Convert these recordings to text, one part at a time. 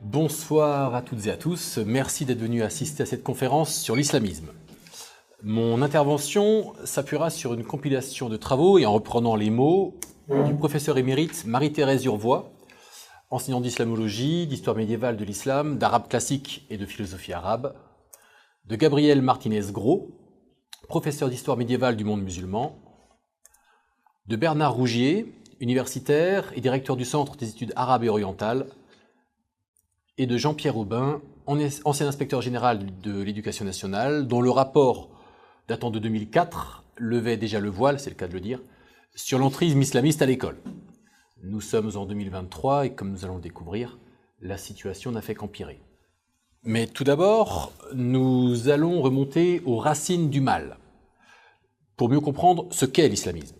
Bonsoir à toutes et à tous. Merci d'être venus assister à cette conférence sur l'islamisme. Mon intervention s'appuiera sur une compilation de travaux et en reprenant les mots du professeur émérite Marie-Thérèse Urvoy, enseignante d'islamologie, d'histoire médiévale de l'islam, d'arabe classique et de philosophie arabe, de Gabriel Martinez-Gros, professeur d'histoire médiévale du monde musulman, de Bernard Rougier, universitaire et directeur du Centre des études arabes et orientales, et de Jean-Pierre Aubin, ancien inspecteur général de l'Éducation nationale, dont le rapport datant de 2004 levait déjà le voile, c'est le cas de le dire, sur l'entrisme islamiste à l'école. Nous sommes en 2023 et comme nous allons le découvrir, la situation n'a fait qu'empirer. Mais tout d'abord, nous allons remonter aux racines du mal, pour mieux comprendre ce qu'est l'islamisme,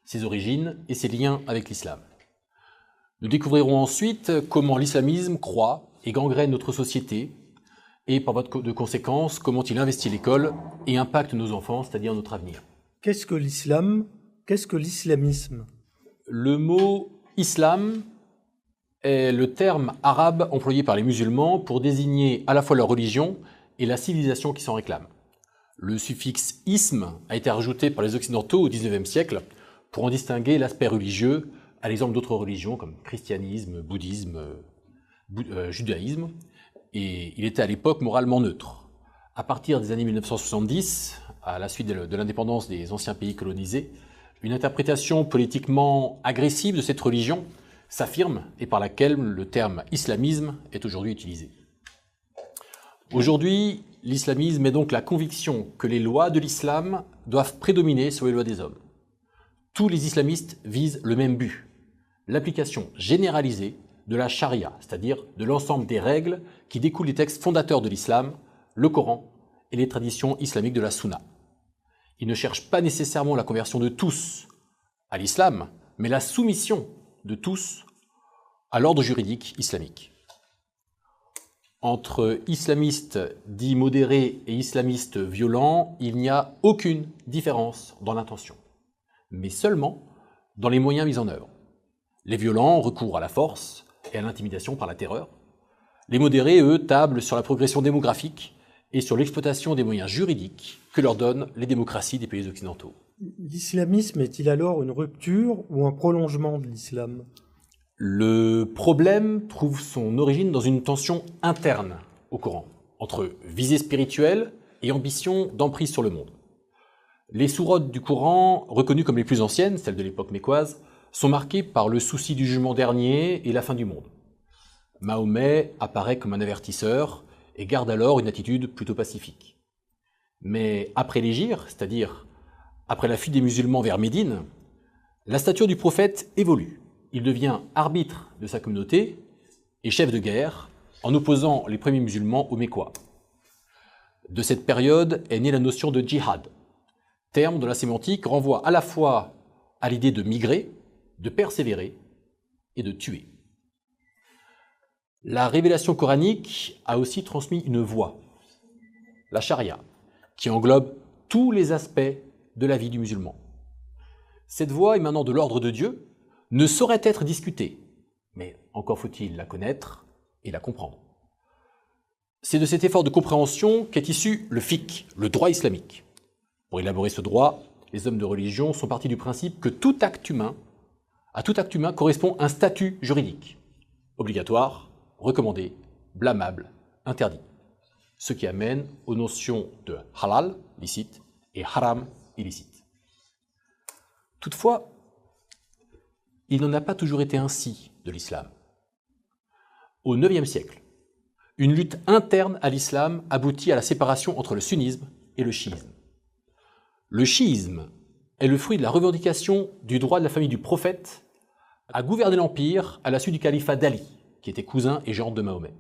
ses origines et ses liens avec l'islam. Nous découvrirons ensuite comment l'islamisme croît et gangrène notre société, et par voie de conséquence, comment il investit l'école et impacte nos enfants, c'est-à-dire notre avenir. Qu'est-ce que l'islam? Qu'est-ce que l'islamisme? Le mot islam est le terme arabe employé par les musulmans pour désigner à la fois leur religion et la civilisation qui s'en réclame. Le suffixe ism a été rajouté par les Occidentaux au XIXe siècle pour en distinguer l'aspect religieux, à l'exemple d'autres religions comme christianisme, bouddhisme, judaïsme, et il était à l'époque moralement neutre. À partir des années 1970, à la suite de l'indépendance des anciens pays colonisés, une interprétation politiquement agressive de cette religion s'affirme et par laquelle le terme islamisme est aujourd'hui utilisé. Aujourd'hui, l'islamisme est donc la conviction que les lois de l'islam doivent prédominer sur les lois des hommes. Tous les islamistes visent le même but, l'application généralisée de la charia, c'est-à-dire de l'ensemble des règles qui découlent des textes fondateurs de l'islam, le Coran et les traditions islamiques de la Sunna. Ils ne cherchent pas nécessairement la conversion de tous à l'islam, mais la soumission de tous à l'ordre juridique islamique. Entre islamistes dits modérés et islamistes violents, il n'y a aucune différence dans l'intention, mais seulement dans les moyens mis en œuvre. Les violents recourent à la force et à l'intimidation par la terreur. Les modérés, eux, tablent sur la progression démographique et sur l'exploitation des moyens juridiques que leur donnent les démocraties des pays occidentaux. L'islamisme est-il alors une rupture ou un prolongement de l'islam? Le problème trouve son origine dans une tension interne au Coran, entre visée spirituelle et ambition d'emprise sur le monde. Les sourates du Coran, reconnues comme les plus anciennes, celles de l'époque mécoise, sont marquées par le souci du jugement dernier et la fin du monde. Mahomet apparaît comme un avertisseur et garde alors une attitude plutôt pacifique. Mais après l'hégire, c'est-à-dire après la fuite des musulmans vers Médine, la stature du prophète évolue. Il devient arbitre de sa communauté et chef de guerre en opposant les premiers musulmans aux Mécois. De cette période est née la notion de djihad, terme dont la sémantique renvoie à la fois à l'idée de migrer, de persévérer et de tuer. La révélation coranique a aussi transmis une voie, la charia, qui englobe tous les aspects de la vie du musulman. Cette voie émanant de l'ordre de Dieu ne saurait être discutée, mais encore faut-il la connaître et la comprendre. C'est de cet effort de compréhension qu'est issu le fiqh, le droit islamique. Pour élaborer ce droit, les hommes de religion sont partis du principe que à tout acte humain correspond un statut juridique, obligatoire, recommandé, blâmable, interdit, ce qui amène aux notions de halal, licite, et haram, illicite. Toutefois, il n'en a pas toujours été ainsi de l'islam. Au IXe siècle, une lutte interne à l'islam aboutit à la séparation entre le sunnisme et le chiisme. Le chiisme est le fruit de la revendication du droit de la famille du prophète à gouverner l'empire à la suite du califat d'Ali, qui était cousin et gendre de Mahomet.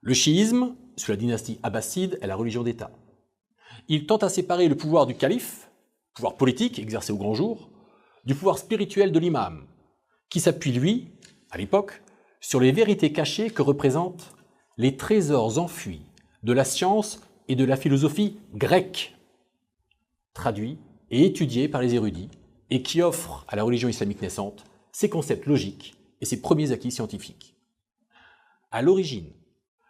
Le chiisme, sous la dynastie abbasside, est la religion d'État. Il tente à séparer le pouvoir du calife, pouvoir politique exercé au grand jour, du pouvoir spirituel de l'imam, qui s'appuie, lui, à l'époque, sur les vérités cachées que représentent les trésors enfuis de la science et de la philosophie grecque, traduits et étudiés par les érudits, et qui offrent à la religion islamique naissante ses concepts logiques et ses premiers acquis scientifiques. À l'origine,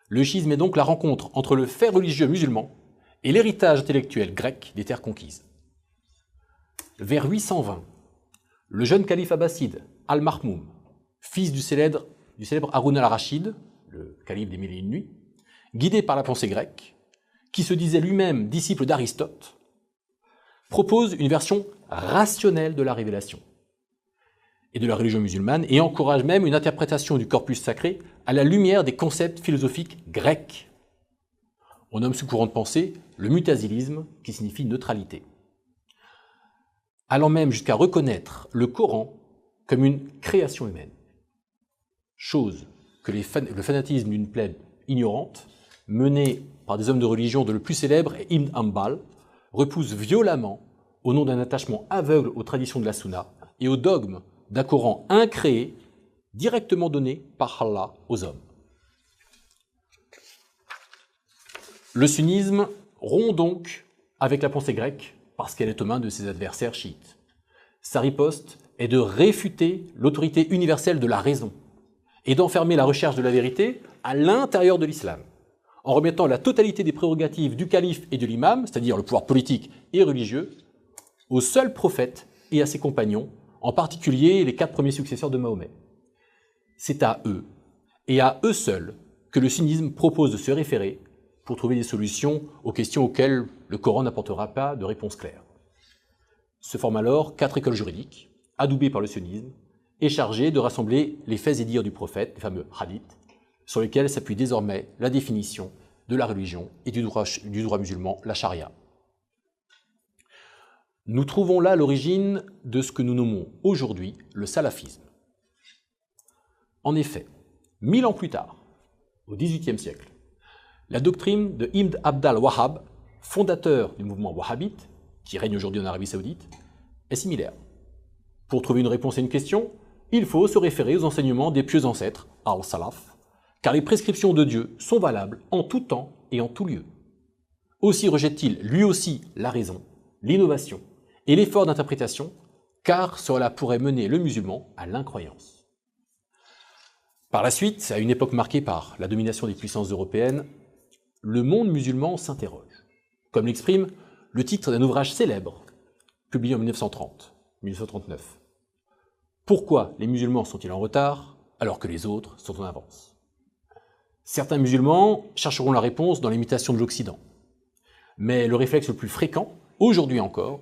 le schisme est donc la rencontre entre le fait religieux musulman et l'héritage intellectuel grec des terres conquises. Vers 820, le jeune calife abbasside Al-Mahmoum, fils du célèbre Haroun al-Rachid, le calife des Mille et une nuits, guidé par la pensée grecque, qui se disait lui-même disciple d'Aristote, propose une version rationnelle de la révélation et de la religion musulmane et encourage même une interprétation du corpus sacré à la lumière des concepts philosophiques grecs. On nomme ce courant de pensée le mutazilisme, qui signifie neutralité, allant même jusqu'à reconnaître le Coran comme une création humaine, chose que le fanatisme d'une plèbe ignorante, menée par des hommes de religion dont le plus célèbre est Ibn Hanbal, repousse violemment au nom d'un attachement aveugle aux traditions de la Sunna et aux dogmes d'un Coran incréé, directement donné par Allah aux hommes. Le sunnisme rompt donc avec la pensée grecque parce qu'elle est aux mains de ses adversaires chiites. Sa riposte est de réfuter l'autorité universelle de la raison et d'enfermer la recherche de la vérité à l'intérieur de l'islam, en remettant la totalité des prérogatives du calife et de l'imam, c'est-à-dire le pouvoir politique et religieux, au seul prophète et à ses compagnons, en particulier les 4 premiers successeurs de Mahomet. C'est à eux, et à eux seuls, que le sunnisme propose de se référer pour trouver des solutions aux questions auxquelles le Coran n'apportera pas de réponse claire. Se forment alors 4 écoles juridiques, adoubées par le sunnisme, et chargées de rassembler les faits et dires du prophète, les fameux hadiths, sur lesquels s'appuie désormais la définition de la religion et du droit musulman, la charia. Nous trouvons là l'origine de ce que nous nommons aujourd'hui le salafisme. En effet, 1000 ans plus tard, au XVIIIe siècle, la doctrine de Ibn Abd al-Wahhab, fondateur du mouvement wahhabite, qui règne aujourd'hui en Arabie Saoudite, est similaire. Pour trouver une réponse à une question, il faut se référer aux enseignements des pieux ancêtres, al-Salaf, car les prescriptions de Dieu sont valables en tout temps et en tout lieu. Aussi rejette-t-il lui aussi la raison, l'innovation et l'effort d'interprétation, car cela pourrait mener le musulman à l'incroyance. Par la suite, à une époque marquée par la domination des puissances européennes, le monde musulman s'interroge, comme l'exprime le titre d'un ouvrage célèbre, publié en 1930-1939. Pourquoi les musulmans sont-ils en retard alors que les autres sont en avance? Certains musulmans chercheront la réponse dans l'imitation de l'Occident. Mais le réflexe le plus fréquent, aujourd'hui encore,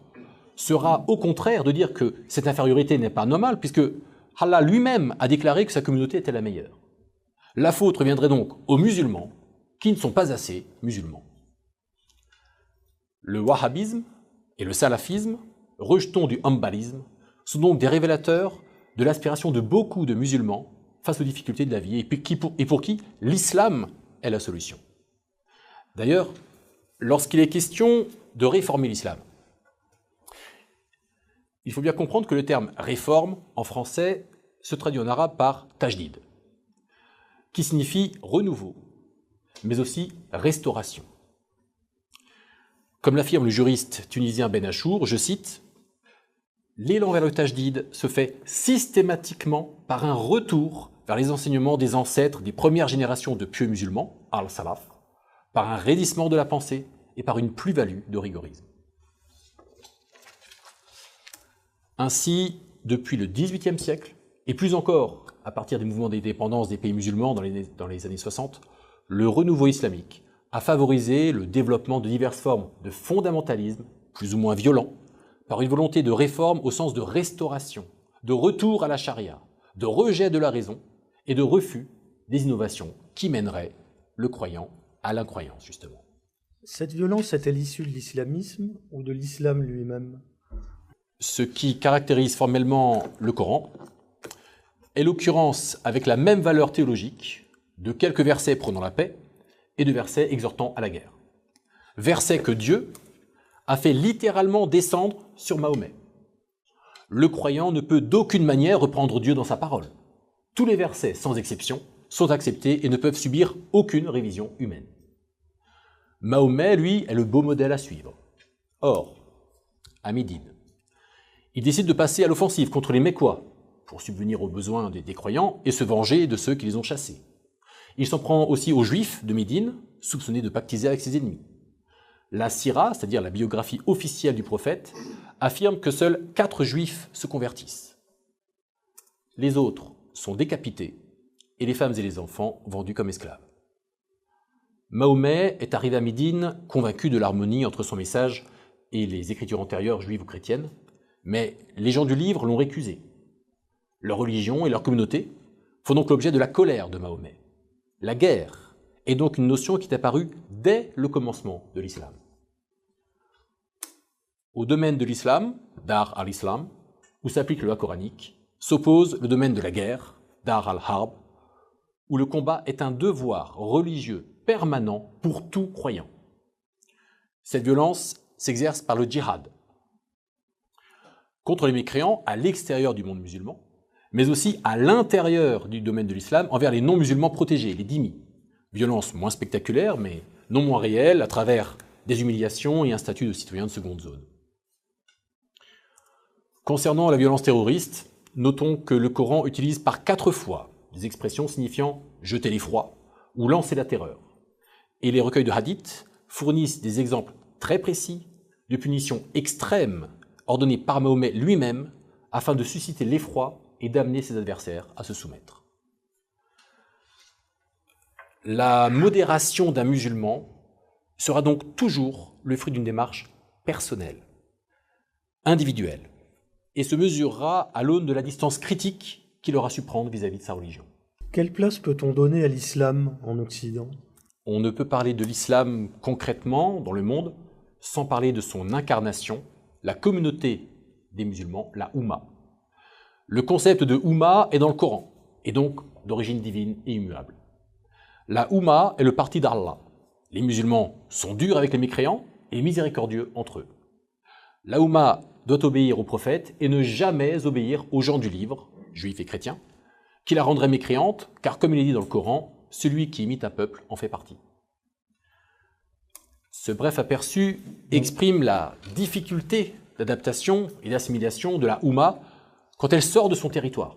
sera au contraire de dire que cette infériorité n'est pas normale, puisque Allah lui-même a déclaré que sa communauté était la meilleure. La faute reviendrait donc aux musulmans, qui ne sont pas assez musulmans. Le wahhabisme et le salafisme, rejetons du hanbalisme, sont donc des révélateurs de l'aspiration de beaucoup de musulmans face aux difficultés de la vie, et pour qui l'islam est la solution. D'ailleurs, lorsqu'il est question de réformer l'islam, il faut bien comprendre que le terme « réforme » en français se traduit en arabe par « tajdid », qui signifie renouveau, mais aussi restauration. Comme l'affirme le juriste tunisien Ben Achour, je cite, « L'élan vers le tajdid se fait systématiquement par un retour vers les enseignements des ancêtres des premières générations de pieux musulmans, al-Salaf, par un raidissement de la pensée et par une plus-value de rigorisme. » Ainsi, depuis le XVIIIe siècle, et plus encore à partir des mouvements d'indépendance des pays musulmans dans les années 60, le renouveau islamique a favorisé le développement de diverses formes de fondamentalisme, plus ou moins violent, par une volonté de réforme au sens de restauration, de retour à la charia, de rejet de la raison et de refus des innovations qui mèneraient le croyant à l'incroyance, justement. Cette violence est-elle issue de l'islamisme ou de l'islam lui-même? Ce qui caractérise formellement le Coran est l'occurrence avec la même valeur théologique de quelques versets prônant la paix et de versets exhortant à la guerre. Versets que Dieu a fait littéralement descendre sur Mahomet. Le croyant ne peut d'aucune manière reprendre Dieu dans sa parole. Tous les versets, sans exception, sont acceptés et ne peuvent subir aucune révision humaine. Mahomet, lui, est le beau modèle à suivre. Or, à Médine, il décide de passer à l'offensive contre les Mécois pour subvenir aux besoins des croyants et se venger de ceux qui les ont chassés. Il s'en prend aussi aux Juifs de Médine, soupçonnés de pactiser avec ses ennemis. La Sira, c'est-à-dire la biographie officielle du prophète, affirme que seuls 4 Juifs se convertissent. Les autres sont décapités et les femmes et les enfants vendus comme esclaves. Mahomet est arrivé à Médine convaincu de l'harmonie entre son message et les écritures antérieures juives ou chrétiennes, mais les gens du livre l'ont récusé. Leur religion et leur communauté font donc l'objet de la colère de Mahomet. La guerre est donc une notion qui est apparue dès le commencement de l'islam. Au domaine de l'islam, Dar al-Islam, où s'applique le loi coranique, s'oppose le domaine de la guerre, Dar al-Harb, où le combat est un devoir religieux permanent pour tout croyant. Cette violence s'exerce par le djihad, contre les mécréants à l'extérieur du monde musulman, mais aussi à l'intérieur du domaine de l'islam envers les non-musulmans protégés, les dhimmis. Violence moins spectaculaire, mais non moins réelle, à travers des humiliations et un statut de citoyen de seconde zone. Concernant la violence terroriste, notons que le Coran utilise par 4 fois des expressions signifiant « jeter l'effroi » ou « lancer la terreur ». Et les recueils de hadiths fournissent des exemples très précis de punitions extrêmes ordonnées par Mahomet lui-même afin de susciter l'effroi et d'amener ses adversaires à se soumettre. La modération d'un musulman sera donc toujours le fruit d'une démarche personnelle, individuelle, et se mesurera à l'aune de la distance critique qu'il aura su prendre vis-à-vis de sa religion. Quelle place peut-on donner à l'islam en Occident ? On ne peut parler de l'islam concrètement dans le monde sans parler de son incarnation, la communauté des musulmans, la Oumma. Le concept de Oumma est dans le Coran, et donc d'origine divine et immuable. La Oumma est le parti d'Allah. Les musulmans sont durs avec les mécréants et miséricordieux entre eux. La Oumma doit obéir aux prophètes et ne jamais obéir aux gens du livre, juifs et chrétiens, qui la rendraient mécréante, car comme il est dit dans le Coran, celui qui imite un peuple en fait partie. Ce bref aperçu exprime la difficulté d'adaptation et d'assimilation de la Oumma quand elle sort de son territoire.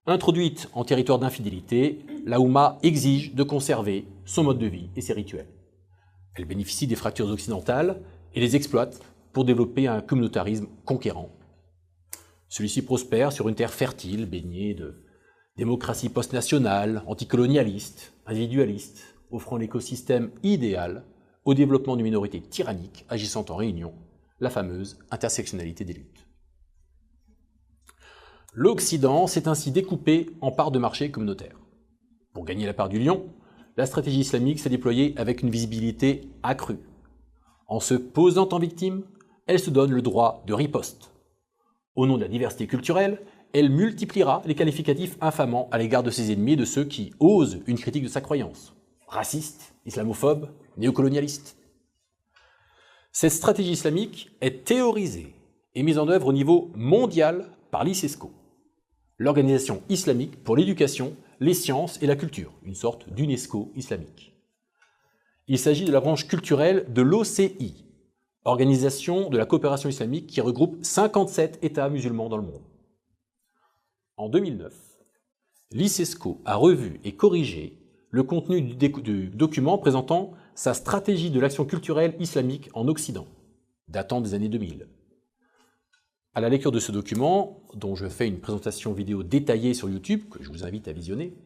Introduite en territoire d'infidélité, la Oumma exige de conserver son mode de vie et ses rituels. Elle bénéficie des fractures occidentales et les exploite pour développer un communautarisme conquérant. Celui-ci prospère sur une terre fertile, baignée de démocratie post-nationale, anticolonialiste, individualiste, offrant l'écosystème idéal au développement d'une minorité tyrannique agissant en réunion, la fameuse intersectionnalité des luttes. L'Occident s'est ainsi découpé en parts de marché communautaires. Pour gagner la part du lion, la stratégie islamique s'est déployée avec une visibilité accrue. En se posant en victime, elle se donne le droit de riposte. Au nom de la diversité culturelle, elle multipliera les qualificatifs infamants à l'égard de ses ennemis et de ceux qui osent une critique de sa croyance. Raciste, islamophobe, néocolonialiste. Cette stratégie islamique est théorisée et mise en œuvre au niveau mondial par l'ICESCO, l'Organisation islamique pour l'éducation, les sciences et la culture, une sorte d'UNESCO islamique. Il s'agit de la branche culturelle de l'OCI, Organisation de la coopération islamique qui regroupe 57 États musulmans dans le monde. En 2009, l'ICESCO a revu et corrigé le contenu du document présentant sa stratégie de l'action culturelle islamique en Occident, datant des années 2000. À la lecture de ce document, dont je fais une présentation vidéo détaillée sur YouTube, que je vous invite à visionner,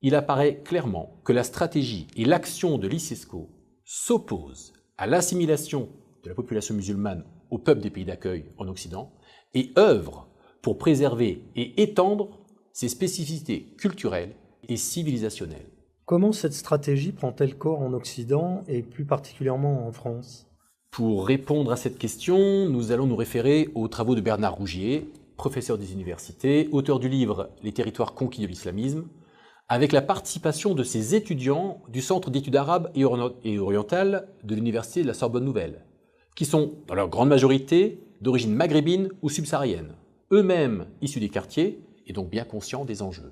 il apparaît clairement que la stratégie et l'action de l'ICESCO s'opposent à l'assimilation de la population musulmane au peuple des pays d'accueil en Occident et œuvrent pour préserver et étendre ses spécificités culturelles et civilisationnelles. Comment cette stratégie prend-elle corps en Occident et plus particulièrement en France ? Pour répondre à cette question, nous allons nous référer aux travaux de Bernard Rougier, professeur des universités, auteur du livre « Les territoires conquis de l'islamisme », avec la participation de ses étudiants du Centre d'études arabes et orientales de l'Université de la Sorbonne Nouvelle, qui sont, dans leur grande majorité, d'origine maghrébine ou subsaharienne, eux-mêmes issus des quartiers et donc bien conscients des enjeux.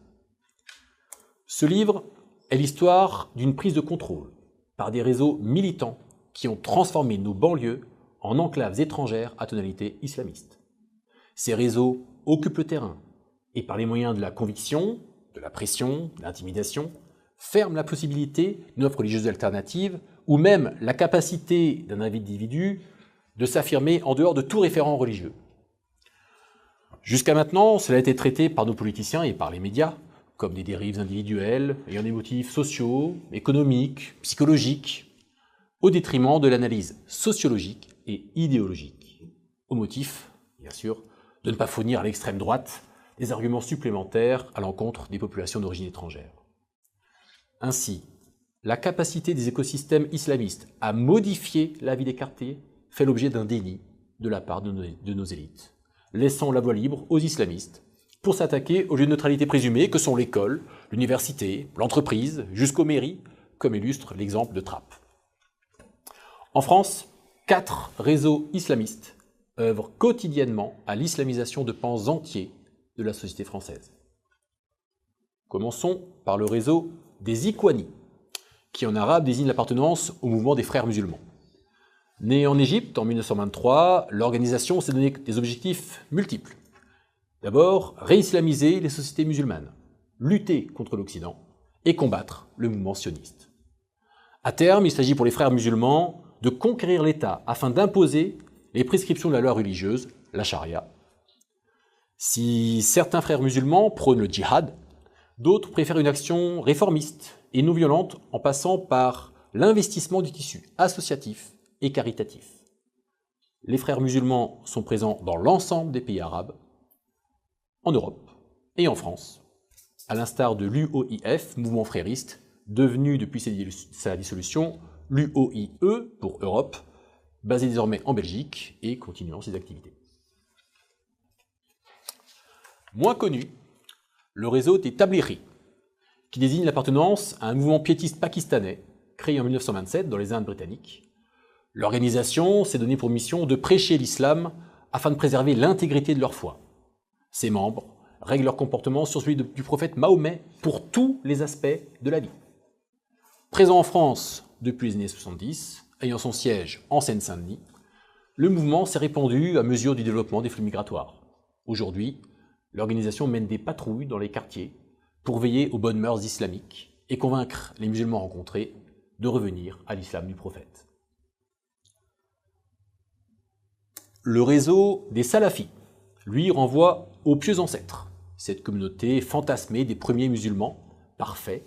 Ce livre est l'histoire d'une prise de contrôle par des réseaux militants qui ont transformé nos banlieues en enclaves étrangères à tonalité islamiste. Ces réseaux occupent le terrain et par les moyens de la conviction, de la pression, de l'intimidation, ferme la possibilité d'une offre religieuse alternative ou même la capacité d'un individu de s'affirmer en dehors de tout référent religieux. Jusqu'à maintenant, cela a été traité par nos politiciens et par les médias comme des dérives individuelles ayant des motifs sociaux, économiques, psychologiques, au détriment de l'analyse sociologique et idéologique, au motif, bien sûr, de ne pas fournir à l'extrême droite des arguments supplémentaires à l'encontre des populations d'origine étrangère. Ainsi, la capacité des écosystèmes islamistes à modifier la vie des quartiers fait l'objet d'un déni de la part de nos élites, laissant la voie libre aux islamistes pour s'attaquer aux lieux de neutralité présumés que sont l'école, l'université, l'entreprise, jusqu'aux mairies, comme illustre l'exemple de Trappes. En France, 4 réseaux islamistes œuvrent quotidiennement à l'islamisation de pans entiers de la société française. Commençons par le réseau des Ikhwani, qui en arabe désigne l'appartenance au mouvement des frères musulmans. Né en Égypte en 1923, l'organisation s'est donné des objectifs multiples. D'abord, réislamiser les sociétés musulmanes, lutter contre l'Occident et combattre le mouvement sioniste. À terme, il s'agit pour les frères musulmans de conquérir l'État afin d'imposer les prescriptions de la loi religieuse, la charia. Si certains frères musulmans prônent le djihad, d'autres préfèrent une action réformiste et non violente en passant par l'investissement du tissu associatif et caritatif. Les frères musulmans sont présents dans l'ensemble des pays arabes, en Europe et en France, à l'instar de l'UOIF, mouvement frériste, devenu depuis sa dissolution l'UOIE pour Europe, basé désormais en Belgique et continuant ses activités. Moins connu, le réseau des Tablighi, qui désigne l'appartenance à un mouvement piétiste pakistanais créé en 1927 dans les Indes britanniques. L'organisation s'est donnée pour mission de prêcher l'islam afin de préserver l'intégrité de leur foi. Ses membres règlent leur comportement sur celui du prophète Mahomet pour tous les aspects de la vie. Présent en France depuis les années 70, ayant son siège en Seine-Saint-Denis, le mouvement s'est répandu à mesure du développement des flux migratoires. Aujourd'hui, l'organisation mène des patrouilles dans les quartiers pour veiller aux bonnes mœurs islamiques et convaincre les musulmans rencontrés de revenir à l'islam du prophète. Le réseau des salafis, lui, renvoie aux pieux ancêtres, cette communauté fantasmée des premiers musulmans, parfaits,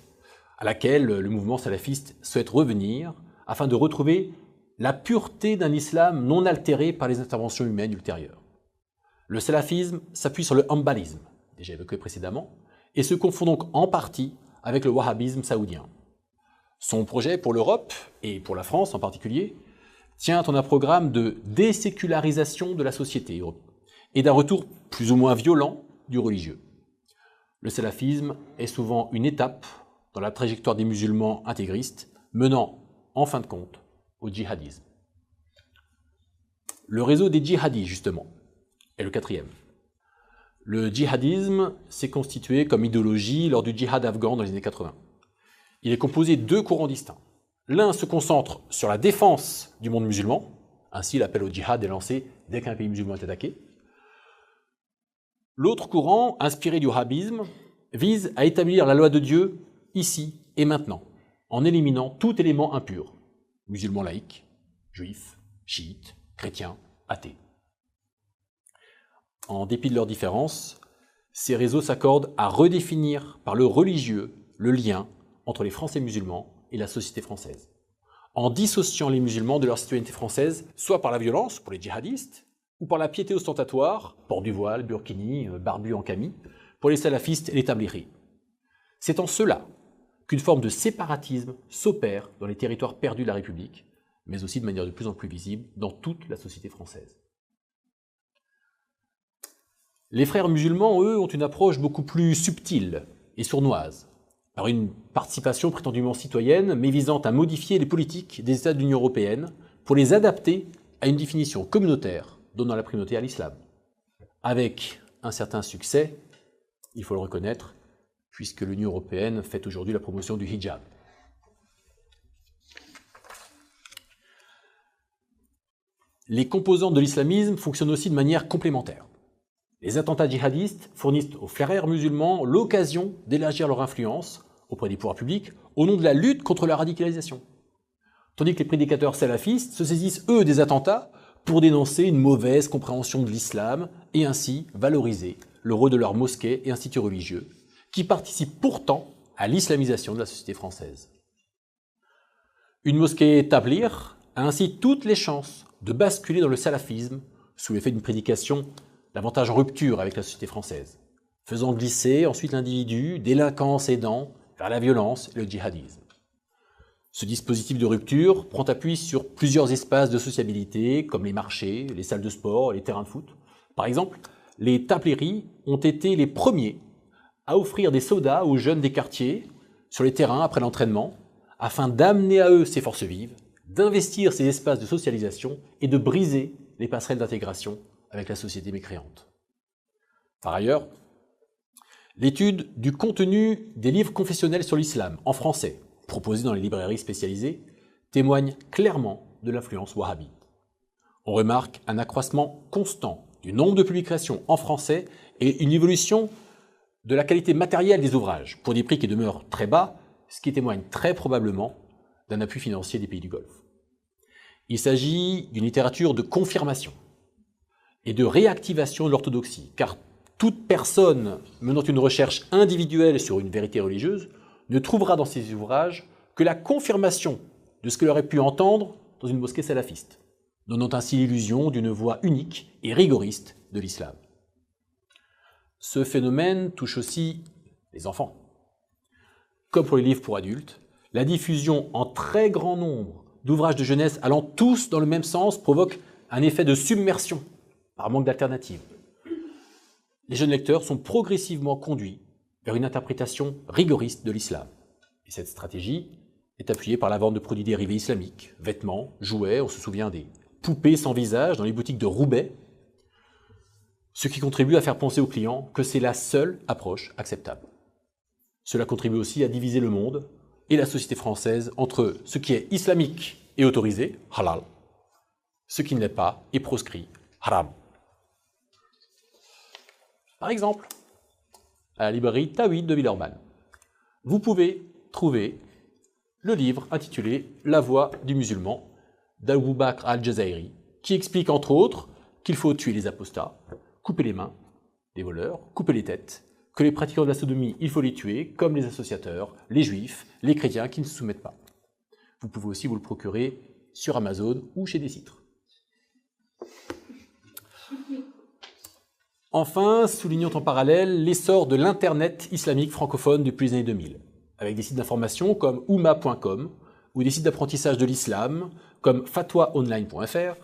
à laquelle le mouvement salafiste souhaite revenir afin de retrouver la pureté d'un islam non altéré par les interventions humaines ultérieures. Le salafisme s'appuie sur le hanbalisme, déjà évoqué précédemment, et se confond donc en partie avec le wahhabisme saoudien. Son projet pour l'Europe, et pour la France en particulier, tient en un programme de désécularisation de la société et d'un retour plus ou moins violent du religieux. Le salafisme est souvent une étape dans la trajectoire des musulmans intégristes, menant, en fin de compte, au djihadisme. Le réseau des djihadis, justement, est le 4e. Le djihadisme s'est constitué comme idéologie lors du djihad afghan dans les années 80. Il est composé de 2 courants distincts. L'un se concentre sur la défense du monde musulman, ainsi l'appel au djihad est lancé dès qu'un pays musulman est attaqué. L'autre courant, inspiré du wahhabisme, vise à établir la loi de Dieu ici et maintenant, en éliminant tout élément impur, musulmans laïcs, juifs, chiites, chrétiens, athées. En dépit de leurs différences, ces réseaux s'accordent à redéfinir par le religieux le lien entre les Français musulmans et la société française, en dissociant les musulmans de leur citoyenneté française, soit par la violence pour les djihadistes, ou par la piété ostentatoire, port du voile, burkini, barbu en camis, pour les salafistes et les tablighi. C'est en cela qu'une forme de séparatisme s'opère dans les territoires perdus de la République, mais aussi de manière de plus en plus visible dans toute la société française. Les frères musulmans, eux, ont une approche beaucoup plus subtile et sournoise, par une participation prétendument citoyenne, mais visant à modifier les politiques des États de l'Union européenne pour les adapter à une définition communautaire donnant la primauté à l'islam. Avec un certain succès, il faut le reconnaître, puisque l'Union européenne fait aujourd'hui la promotion du hijab. Les composantes de l'islamisme fonctionnent aussi de manière complémentaire. Les attentats djihadistes fournissent aux frères musulmans l'occasion d'élargir leur influence auprès des pouvoirs publics au nom de la lutte contre la radicalisation. Tandis que les prédicateurs salafistes se saisissent, eux, des attentats pour dénoncer une mauvaise compréhension de l'islam et ainsi valoriser le rôle de leurs mosquées et instituts religieux, qui participent pourtant à l'islamisation de la société française. Une mosquée Tabligh a ainsi toutes les chances de basculer dans le salafisme sous l'effet d'une prédication davantage en rupture avec la société française, faisant glisser ensuite l'individu, délinquant aidant, vers la violence et le djihadisme. Ce dispositif de rupture prend appui sur plusieurs espaces de sociabilité, comme les marchés, les salles de sport, les terrains de foot. Par exemple, les Tablighi ont été les premiers à offrir des sodas aux jeunes des quartiers sur les terrains après l'entraînement, afin d'amener à eux ces forces vives, d'investir ces espaces de socialisation et de briser les passerelles d'intégration avec la société mécréante. Par ailleurs, l'étude du contenu des livres confessionnels sur l'islam en français, proposés dans les librairies spécialisées, témoigne clairement de l'influence wahhabite. On remarque un accroissement constant du nombre de publications en français et une évolution de la qualité matérielle des ouvrages, pour des prix qui demeurent très bas, ce qui témoigne très probablement d'un appui financier des pays du Golfe. Il s'agit d'une littérature de confirmation et de réactivation de l'orthodoxie, car toute personne menant une recherche individuelle sur une vérité religieuse ne trouvera dans ces ouvrages que la confirmation de ce qu'elle aurait pu entendre dans une mosquée salafiste, donnant ainsi l'illusion d'une voie unique et rigoriste de l'islam. Ce phénomène touche aussi les enfants. Comme pour les livres pour adultes, la diffusion en très grand nombre d'ouvrages de jeunesse allant tous dans le même sens provoque un effet de submersion par manque d'alternatives. Les jeunes lecteurs sont progressivement conduits vers une interprétation rigoriste de l'islam. Et cette stratégie est appuyée par la vente de produits dérivés islamiques, vêtements, jouets, on se souvient des poupées sans visage dans les boutiques de Roubaix, ce qui contribue à faire penser aux clients que c'est la seule approche acceptable. Cela contribue aussi à diviser le monde et la société française entre ce qui est islamique et autorisé, halal, ce qui ne l'est pas et proscrit, haram. Par exemple, à la librairie Tawhid de Villeurbanne, vous pouvez trouver le livre intitulé « La voix du musulman » d'Abou Bakr al-Jazairi, qui explique entre autres qu'il faut tuer les apostats, couper les mains des voleurs, couper les têtes, que les pratiquants de la sodomie, il faut les tuer, comme les associateurs, les juifs, les chrétiens qui ne se soumettent pas. Vous pouvez aussi vous le procurer sur Amazon ou chez Décitre. Enfin, soulignons en parallèle l'essor de l'Internet islamique francophone depuis les années 2000, avec des sites d'information comme oumma.com ou des sites d'apprentissage de l'islam comme fatwaonline.fr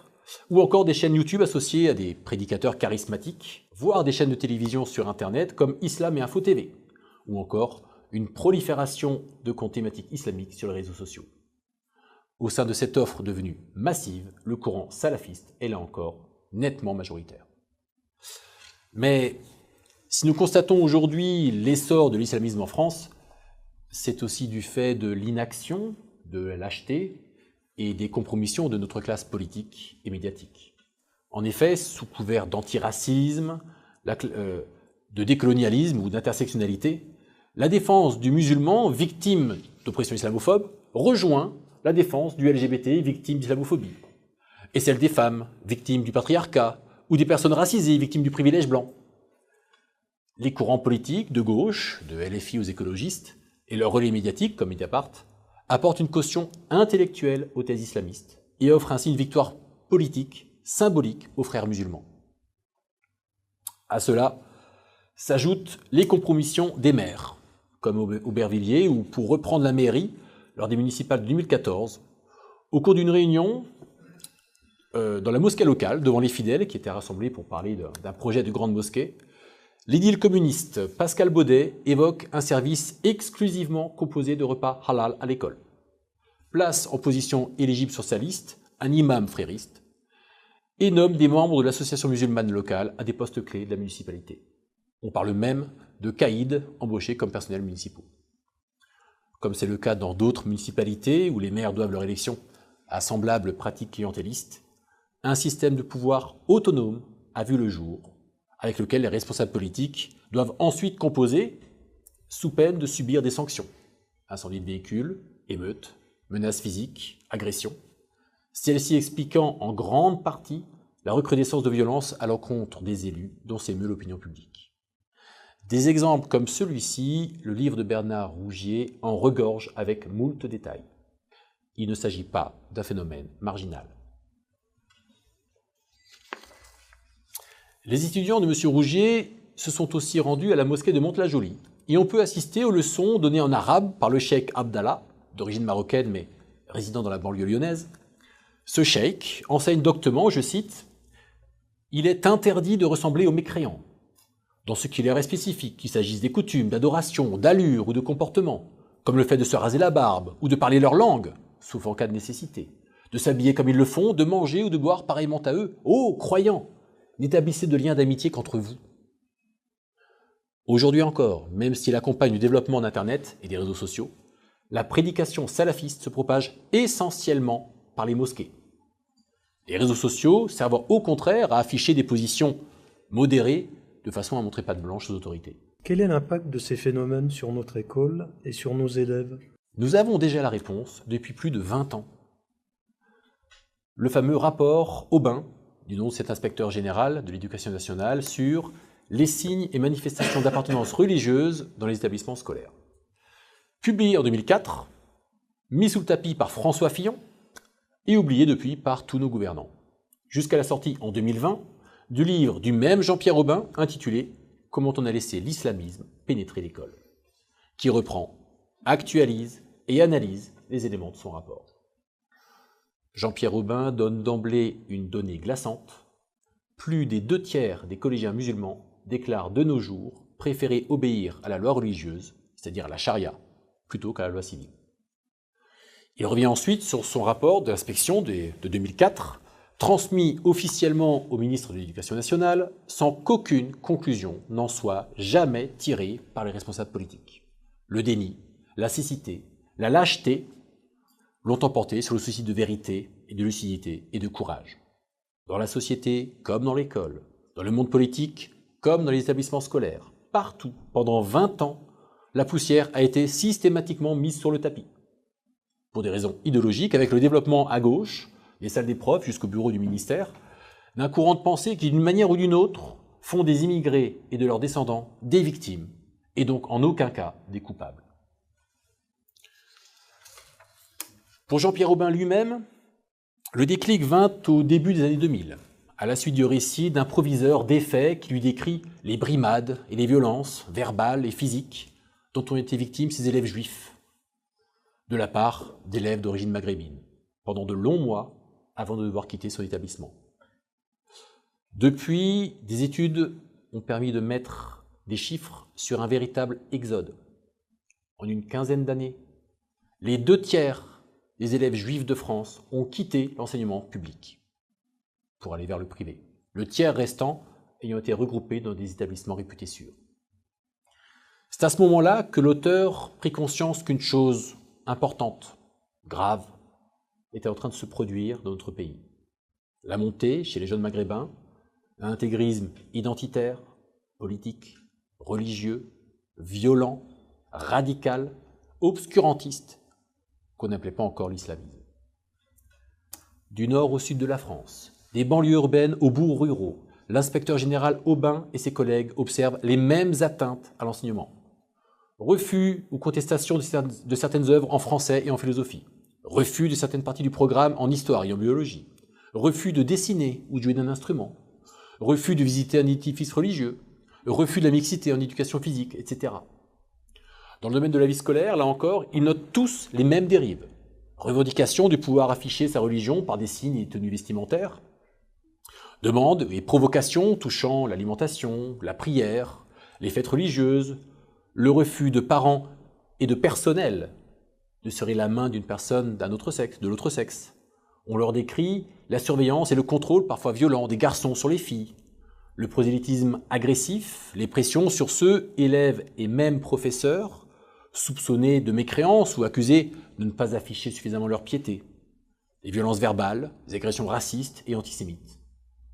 ou encore des chaînes YouTube associées à des prédicateurs charismatiques, voire des chaînes de télévision sur Internet comme Islam et Info TV, ou encore une prolifération de comptes thématiques islamiques sur les réseaux sociaux. Au sein de cette offre devenue massive, le courant salafiste est là encore nettement majoritaire. Mais si nous constatons aujourd'hui l'essor de l'islamisme en France, c'est aussi du fait de l'inaction, de la lâcheté et des compromissions de notre classe politique et médiatique. En effet, sous couvert d'antiracisme, de décolonialisme ou d'intersectionnalité, la défense du musulman victime d'oppression islamophobe rejoint la défense du LGBT victime d'islamophobie, et celle des femmes victimes du patriarcat ou des personnes racisées victimes du privilège blanc. Les courants politiques de gauche, de LFI aux écologistes, et leurs relais médiatiques comme Mediapart, apportent une caution intellectuelle aux thèses islamistes et offrent ainsi une victoire politique symbolique aux frères musulmans. À cela s'ajoutent les compromissions des maires, comme Aubervilliers, ou pour reprendre la mairie, lors des municipales de 2014, au cours d'une réunion dans la mosquée locale, devant les fidèles qui étaient rassemblés pour parler d'un projet de grande mosquée, l'édile communiste Pascal Baudet évoque un service exclusivement composé de repas halal à l'école. Place en position éligible sur sa liste un imam frériste et nomme des membres de l'association musulmane locale à des postes clés de la municipalité. On parle même de caïds embauchés comme personnels municipaux. Comme c'est le cas dans d'autres municipalités où les maires doivent leur élection à semblables pratiques clientélistes, un système de pouvoir autonome a vu le jour, avec lequel les responsables politiques doivent ensuite composer sous peine de subir des sanctions, Incendie de véhicules, émeutes, menaces physiques, agressions. Celles-ci expliquant en grande partie la recrudescence de violence à l'encontre des élus dont s'émeut l'opinion publique. Des exemples comme celui-ci, le livre de Bernard Rougier en regorge avec moult détails. Il ne s'agit pas d'un phénomène marginal. Les étudiants de M. Rougier se sont aussi rendus à la mosquée de Mantes-la-Jolie et on peut assister aux leçons données en arabe par le cheikh Abdallah, d'origine marocaine mais résidant dans la banlieue lyonnaise. Ce cheikh enseigne doctement, je cite, « Il est interdit de ressembler aux mécréants, dans ce qui leur est spécifique, qu'il s'agisse des coutumes, d'adoration, d'allure ou de comportement, comme le fait de se raser la barbe ou de parler leur langue, sauf en cas de nécessité, de s'habiller comme ils le font, de manger ou de boire pareillement à eux. Ô croyants, n'établissez de liens d'amitié qu'entre vous. » Aujourd'hui encore, même s'il accompagne le développement d'Internet et des réseaux sociaux, la prédication salafiste se propage essentiellement par les mosquées. Les réseaux sociaux servent au contraire à afficher des positions modérées de façon à montrer patte blanche aux autorités. Quel est l'impact de ces phénomènes sur notre école et sur nos élèves? Nous avons déjà la réponse depuis plus de 20 ans. Le fameux rapport Aubin, du nom de cet inspecteur général de l'Éducation nationale, sur les signes et manifestations d'appartenance religieuse dans les établissements scolaires. Publié en 2004, mis sous le tapis par François Fillon et oublié depuis par tous nos gouvernants. Jusqu'à la sortie en 2020 du livre du même Jean-Pierre Aubin intitulé « Comment on a laissé l'islamisme pénétrer l'école », qui reprend, actualise et analyse les éléments de son rapport. Jean-Pierre Aubin donne d'emblée une donnée glaçante. Plus des 2/3 des collégiens musulmans déclarent de nos jours préférer obéir à la loi religieuse, c'est-à-dire à la charia, plutôt qu'à la loi civile. Il revient ensuite sur son rapport de l'inspection de 2004, transmis officiellement au ministre de l'Éducation nationale, sans qu'aucune conclusion n'en soit jamais tirée par les responsables politiques. Le déni, la cécité, la lâcheté l'ont emporté sur le souci de vérité et de lucidité et de courage. Dans la société comme dans l'école, dans le monde politique comme dans les établissements scolaires, partout, pendant 20 ans, la poussière a été systématiquement mise sur le tapis. Pour des raisons idéologiques, avec le développement à gauche, des salles des profs jusqu'au bureau du ministère, d'un courant de pensée qui, d'une manière ou d'une autre, font des immigrés et de leurs descendants des victimes, et donc en aucun cas des coupables. Pour Jean-Pierre Aubin lui-même, le déclic vint au début des années 2000, à la suite du récit d'un proviseur des faits qui lui décrit les brimades et les violences verbales et physiques dont ont été victimes ses élèves juifs, de la part d'élèves d'origine maghrébine, pendant de longs mois avant de devoir quitter son établissement. Depuis, des études ont permis de mettre des chiffres sur un véritable exode. En une quinzaine d'années, les 2/3 des élèves juifs de France ont quitté l'enseignement public pour aller vers le privé, le tiers restant ayant été regroupé dans des établissements réputés sûrs. C'est à ce moment-là que l'auteur prit conscience qu'une chose importante, grave, était en train de se produire dans notre pays. La montée, chez les jeunes maghrébins, d'un intégrisme identitaire, politique, religieux, violent, radical, obscurantiste, qu'on n'appelait pas encore l'islamisme. Du nord au sud de la France, des banlieues urbaines aux bourgs ruraux, l'inspecteur général Aubin et ses collègues observent les mêmes atteintes à l'enseignement. Refus ou contestation de certaines œuvres en français et en philosophie. Refus de certaines parties du programme en histoire et en biologie. Refus de dessiner ou de jouer d'un instrument. Refus de visiter un édifice religieux. Refus de la mixité en éducation physique, etc. Dans le domaine de la vie scolaire, là encore, ils notent tous les mêmes dérives. Revendication du pouvoir afficher sa religion par des signes et tenues vestimentaires. Demandes et provocations touchant l'alimentation, la prière, les fêtes religieuses, le refus de parents et de personnel de serrer la main d'une personne d'un autre sexe, de l'autre sexe. On leur décrit la surveillance et le contrôle parfois violent des garçons sur les filles, le prosélytisme agressif, les pressions sur ceux, élèves et même professeurs, soupçonnés de mécréance ou accusés de ne pas afficher suffisamment leur piété, les violences verbales, les agressions racistes et antisémites.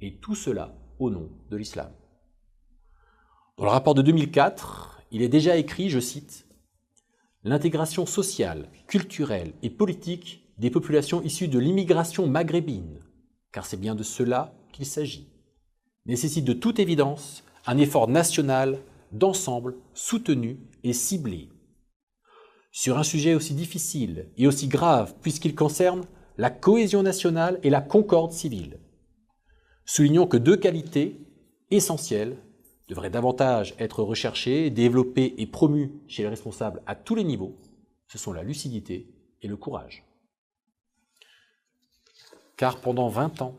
Et tout cela au nom de l'islam. Dans le rapport de 2004, il est déjà écrit, je cite, « l'intégration sociale, culturelle et politique des populations issues de l'immigration maghrébine, car c'est bien de cela qu'il s'agit, nécessite de toute évidence un effort national, d'ensemble, soutenu et ciblé. Sur un sujet aussi difficile et aussi grave puisqu'il concerne la cohésion nationale et la concorde civile. Soulignons que deux qualités essentielles devraient davantage être recherchées, développées et promues chez les responsables à tous les niveaux. Ce sont la lucidité et le courage. Car pendant 20 ans,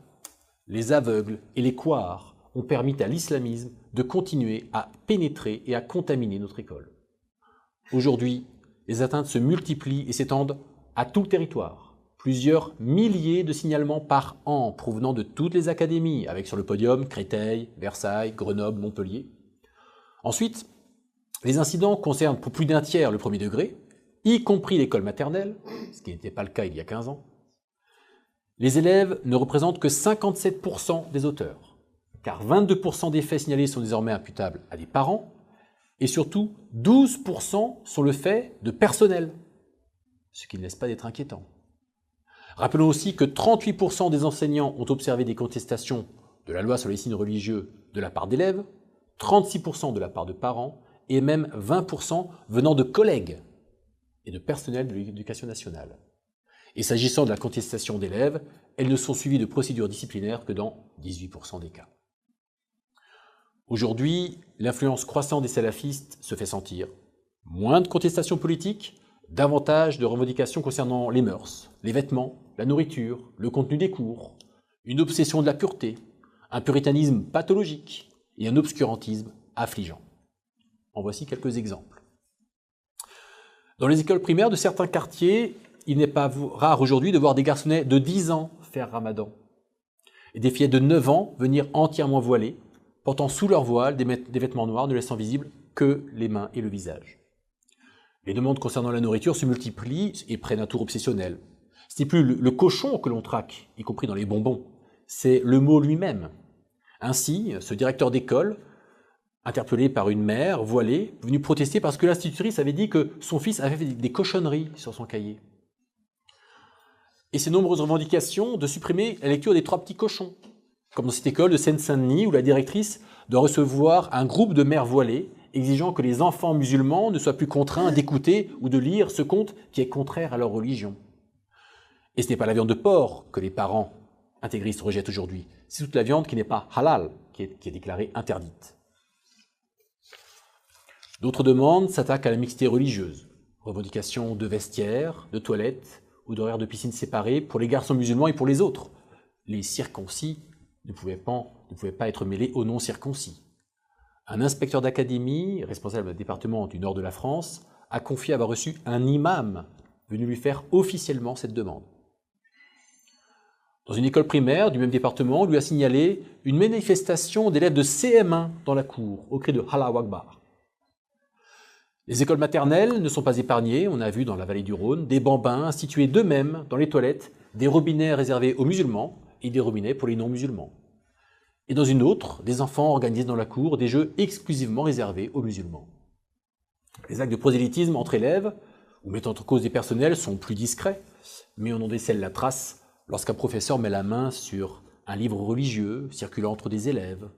les aveugles et les couards ont permis à l'islamisme de continuer à pénétrer et à contaminer notre école. Aujourd'hui, les atteintes se multiplient et s'étendent à tout le territoire. Plusieurs milliers de signalements par an provenant de toutes les académies, avec sur le podium Créteil, Versailles, Grenoble, Montpellier. Ensuite, les incidents concernent pour plus d'un tiers le premier degré, y compris l'école maternelle, ce qui n'était pas le cas il y a 15 ans. Les élèves ne représentent que 57% des auteurs, car 22% des faits signalés sont désormais imputables à des parents, et surtout 12% sont le fait de personnel, ce qui ne laisse pas d'être inquiétant. Rappelons aussi que 38% des enseignants ont observé des contestations de la loi sur les signes religieux de la part d'élèves, 36% de la part de parents, et même 20% venant de collègues et de personnel de l'éducation nationale. Et s'agissant de la contestation d'élèves, elles ne sont suivies de procédures disciplinaires que dans 18% des cas. Aujourd'hui, l'influence croissante des salafistes se fait sentir. Moins de contestations politiques, davantage de revendications concernant les mœurs, les vêtements, la nourriture, le contenu des cours, une obsession de la pureté, un puritanisme pathologique et un obscurantisme affligeant. En voici quelques exemples. Dans les écoles primaires de certains quartiers, il n'est pas rare aujourd'hui de voir des garçonnets de 10 ans faire ramadan et des fillettes de 9 ans venir entièrement voilées, portant sous leur voile des vêtements noirs ne laissant visible que les mains et le visage. Les demandes concernant la nourriture se multiplient et prennent un tour obsessionnel. Ce n'est plus le cochon que l'on traque, y compris dans les bonbons, c'est le mot lui-même. Ainsi, ce directeur d'école, interpellé par une mère voilée, est venu protester parce que l'institutrice avait dit que son fils avait fait des cochonneries sur son cahier. Et ces nombreuses revendications de supprimer la lecture des 3 petits cochons, comme dans cette école de Seine-Saint-Denis où la directrice doit recevoir un groupe de mères voilées exigeant que les enfants musulmans ne soient plus contraints d'écouter ou de lire ce conte qui est contraire à leur religion. Et ce n'est pas la viande de porc que les parents intégristes rejettent aujourd'hui, c'est toute la viande qui n'est pas halal, qui est déclarée interdite. D'autres demandes s'attaquent à la mixité religieuse, revendication de vestiaires, de toilettes ou d'horaires de piscine séparés pour les garçons musulmans et pour les autres. Les circoncis ne pouvaient pas être mêlés aux non-circoncis. Un inspecteur d'académie, responsable d'un département du nord de la France, a confié avoir reçu un imam venu lui faire officiellement cette demande. Dans une école primaire du même département, on lui a signalé une manifestation d'élèves de CM1 dans la cour, au cri de Allahu Akbar. Les écoles maternelles ne sont pas épargnées, on a vu dans la vallée du Rhône des bambins institués d'eux-mêmes dans les toilettes, des robinets réservés aux musulmans et des robinets pour les non-musulmans. Et dans une autre, des enfants organisent dans la cour des jeux exclusivement réservés aux musulmans. Les actes de prosélytisme entre élèves, ou mettant en cause des personnels, sont plus discrets, mais on en décèle la trace lorsqu'un professeur met la main sur un livre religieux circulant entre des élèves,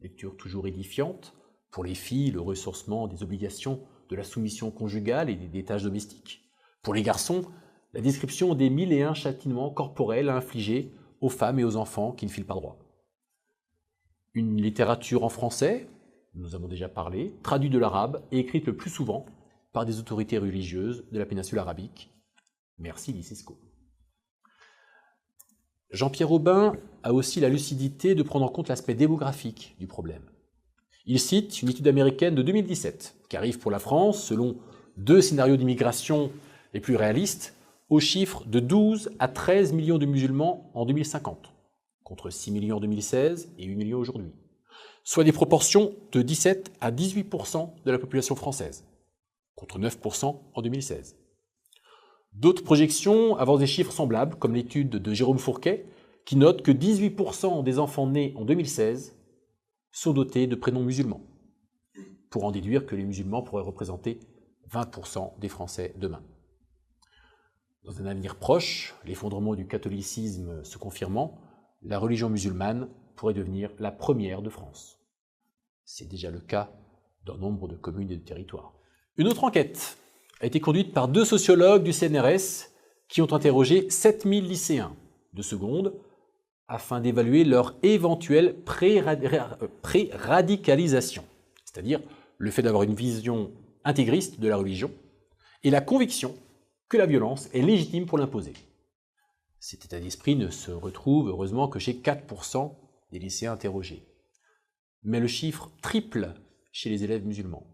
lecture toujours édifiante, pour les filles, le ressourcement des obligations de la soumission conjugale et des tâches domestiques. Pour les garçons, la description des 1001 châtiments corporels à infliger aux femmes et aux enfants qui ne filent pas droit. Une littérature en français, nous avons déjà parlé, traduite de l'arabe et écrite le plus souvent par des autorités religieuses de la péninsule arabique. Merci l'ICESCO. Jean-Pierre Aubin a aussi la lucidité de prendre en compte l'aspect démographique du problème. Il cite une étude américaine de 2017 qui arrive pour la France, selon 2 scénarios d'immigration les plus réalistes, au chiffre de 12 à 13 millions de musulmans en 2050, contre 6 millions en 2016 et 8 millions aujourd'hui, soit des proportions de 17 à 18% de la population française, contre 9% en 2016. D'autres projections avancent des chiffres semblables, comme l'étude de Jérôme Fourquet, qui note que 18% des enfants nés en 2016 sont dotés de prénoms musulmans, pour en déduire que les musulmans pourraient représenter 20% des Français demain. Dans un avenir proche, l'effondrement du catholicisme se confirmant, la religion musulmane pourrait devenir la première de France. C'est déjà le cas dans nombre de communes et de territoires. Une autre enquête a été conduite par 2 sociologues du CNRS qui ont interrogé 7000 lycéens de seconde afin d'évaluer leur éventuelle pré-radicalisation, c'est-à-dire le fait d'avoir une vision intégriste de la religion et la conviction que la violence est légitime pour l'imposer. Cet état d'esprit ne se retrouve heureusement que chez 4% des lycéens interrogés. Mais le chiffre triple chez les élèves musulmans.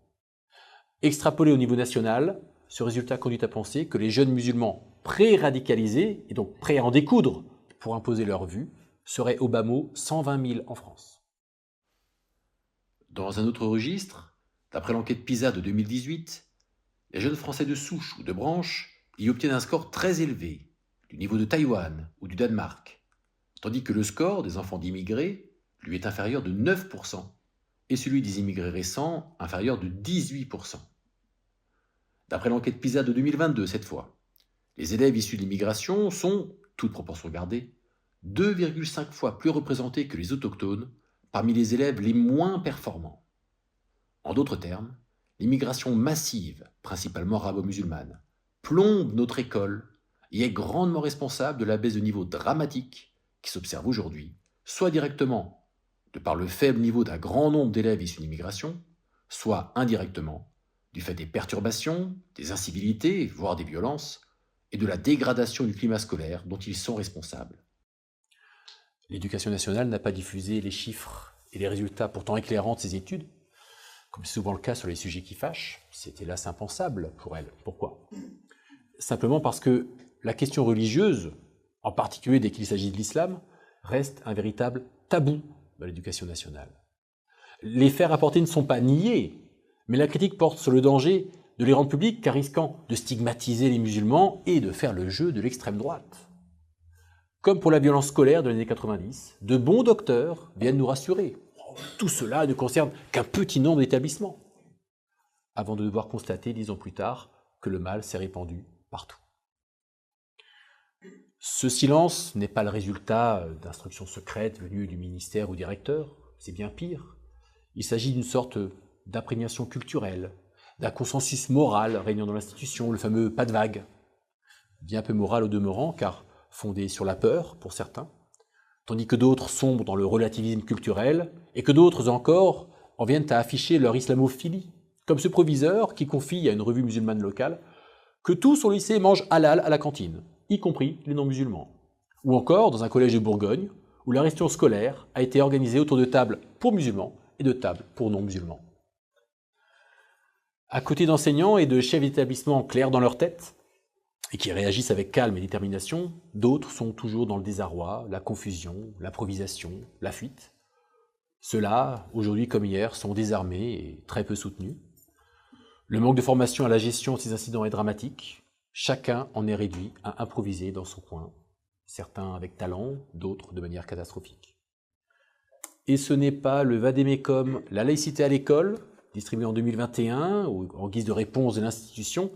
Extrapolé au niveau national, ce résultat conduit à penser que les jeunes musulmans pré-radicalisés, et donc prêts à en découdre pour imposer leur vue, seraient au bas mot 120 000 en France. Dans un autre registre, d'après l'enquête PISA de 2018, les jeunes Français de souche ou de branche y obtiennent un score très élevé, du niveau de Taïwan ou du Danemark, tandis que le score des enfants d'immigrés lui est inférieur de 9%, et celui des immigrés récents inférieur de 18%. D'après l'enquête PISA de 2022 cette fois, les élèves issus de l'immigration sont, toutes proportions gardées, 2,5 fois plus représentés que les autochtones parmi les élèves les moins performants. En d'autres termes, l'immigration massive, principalement arabo-musulmane, plombe notre école et est grandement responsable de la baisse de niveau dramatique qui s'observe aujourd'hui, soit directement de par le faible niveau d'un grand nombre d'élèves issus d'immigration, soit indirectement du fait des perturbations, des incivilités, voire des violences, et de la dégradation du climat scolaire dont ils sont responsables. L'éducation nationale n'a pas diffusé les chiffres et les résultats pourtant éclairants de ces études, comme c'est souvent le cas sur les sujets qui fâchent. C'est hélas impensable pour elle. Pourquoi ? Simplement parce que la question religieuse, en particulier dès qu'il s'agit de l'islam, reste un véritable tabou dans l'éducation nationale. Les faits rapportés ne sont pas niés, mais la critique porte sur le danger de les rendre publics car risquant de stigmatiser les musulmans et de faire le jeu de l'extrême droite. Comme pour la violence scolaire de l'année 90, de bons docteurs viennent nous rassurer. Tout cela ne concerne qu'un petit nombre d'établissements, avant de devoir constater 10 ans plus tard que le mal s'est répandu partout. Ce silence n'est pas le résultat d'instructions secrètes venues du ministère ou du recteur, c'est bien pire. Il s'agit d'une sorte d'imprégnation culturelle, d'un consensus moral régnant dans l'institution, le fameux pas de vague. Bien peu moral au demeurant, car fondé sur la peur pour certains, tandis que d'autres sombrent dans le relativisme culturel, et que d'autres encore en viennent à afficher leur islamophilie, comme ce proviseur qui confie à une revue musulmane locale que tout son lycée mange halal à la cantine, y compris les non-musulmans. Ou encore dans un collège de Bourgogne, où la ration scolaire a été organisée autour de tables pour musulmans et de tables pour non-musulmans. À côté d'enseignants et de chefs d'établissement clairs dans leur tête, et qui réagissent avec calme et détermination, d'autres sont toujours dans le désarroi, la confusion, l'improvisation, la fuite. Ceux-là, aujourd'hui comme hier, sont désarmés et très peu soutenus. Le manque de formation à la gestion de ces incidents est dramatique. Chacun en est réduit à improviser dans son coin, certains avec talent, d'autres de manière catastrophique. Et ce n'est pas le vade-mecum La laïcité à l'école, distribué en 2021, en guise de réponse de l'institution,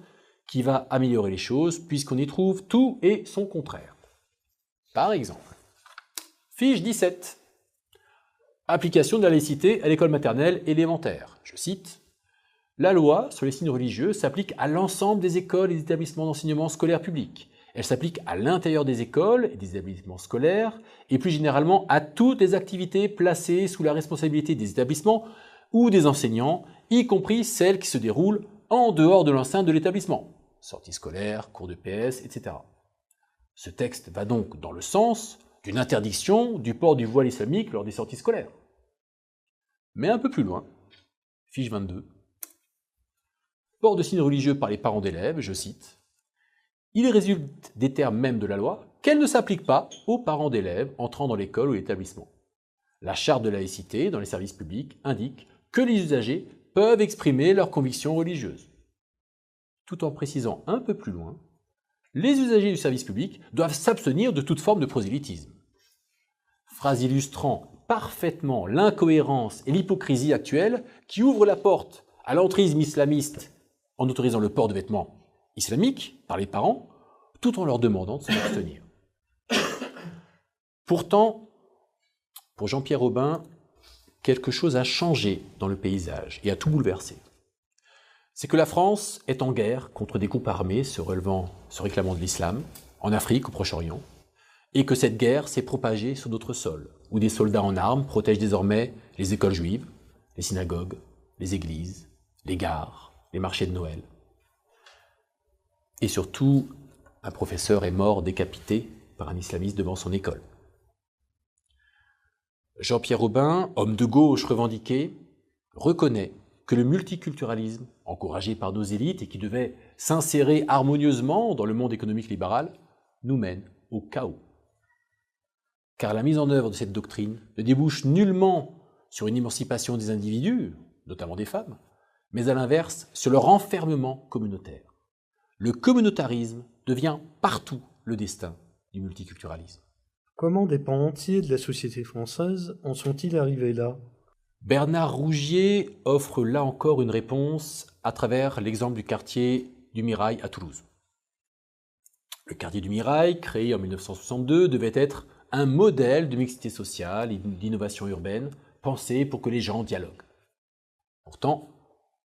qui va améliorer les choses, puisqu'on y trouve tout et son contraire. Par exemple, fiche 17. Application de la laïcité à l'école maternelle élémentaire. Je cite. La loi sur les signes religieux s'applique à l'ensemble des écoles et des établissements d'enseignement scolaire public. Elle s'applique à l'intérieur des écoles et des établissements scolaires, et plus généralement à toutes les activités placées sous la responsabilité des établissements ou des enseignants, y compris celles qui se déroulent en dehors de l'enceinte de l'établissement. Sorties scolaires, cours de PS, etc. Ce texte va donc dans le sens d'une interdiction du port du voile islamique lors des sorties scolaires. Mais un peu plus loin, fiche 22. Port de signes religieux par les parents d'élèves, je cite. Il résulte des termes mêmes de la loi qu'elle ne s'applique pas aux parents d'élèves entrant dans l'école ou l'établissement. La charte de laïcité dans les services publics indique que les usagers peuvent exprimer leurs convictions religieuses. Tout en précisant un peu plus loin, les usagers du service public doivent s'abstenir de toute forme de prosélytisme. Phrase illustrant parfaitement l'incohérence et l'hypocrisie actuelle qui ouvre la porte à l'entrisme islamiste en autorisant le port de vêtements islamiques par les parents, tout en leur demandant de s'en abstenir. Pourtant, pour Jean-Pierre Aubin, quelque chose a changé dans le paysage et a tout bouleversé. C'est que la France est en guerre contre des groupes armés se réclamant de l'islam, en Afrique, au Proche-Orient, et que cette guerre s'est propagée sur d'autres sols, où des soldats en armes protègent désormais les écoles juives, les synagogues, les églises, les gares, les marchés de Noël. Et surtout, un professeur est mort décapité par un islamiste devant son école. Jean-Pierre Aubin, homme de gauche revendiqué, reconnaît que le multiculturalisme, encouragé par nos élites et qui devait s'insérer harmonieusement dans le monde économique libéral, nous mène au chaos. Car la mise en œuvre de cette doctrine ne débouche nullement sur une émancipation des individus, notamment des femmes, mais à l'inverse sur leur enfermement communautaire. Le communautarisme devient partout le destin du multiculturalisme. Comment des pans entiers de la société française en sont-ils arrivés là? Bernard Rougier offre là encore une réponse à travers l'exemple du quartier du Mirail à Toulouse. Le quartier du Mirail, créé en 1962, devait être un modèle de mixité sociale et d'innovation urbaine, pensé pour que les gens dialoguent. Pourtant,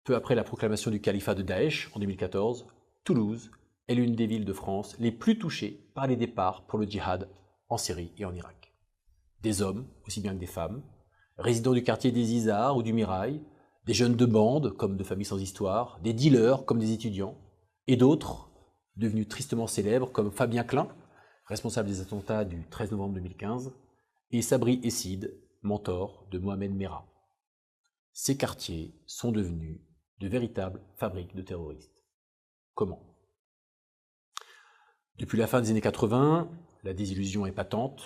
peu après la proclamation du califat de Daesh en 2014, Toulouse est l'une des villes de France les plus touchées par les départs pour le djihad en Syrie et en Irak. Des hommes, aussi bien que des femmes, résidents du quartier des Isards ou du Mirail, des jeunes de bande comme de familles sans histoire, des dealers comme des étudiants, et d'autres, devenus tristement célèbres comme Fabien Klein, responsable des attentats du 13 novembre 2015, et Sabri Essid, mentor de Mohamed Merah. Ces quartiers sont devenus de véritables fabriques de terroristes. Comment? Depuis la fin des années 80, la désillusion est patente.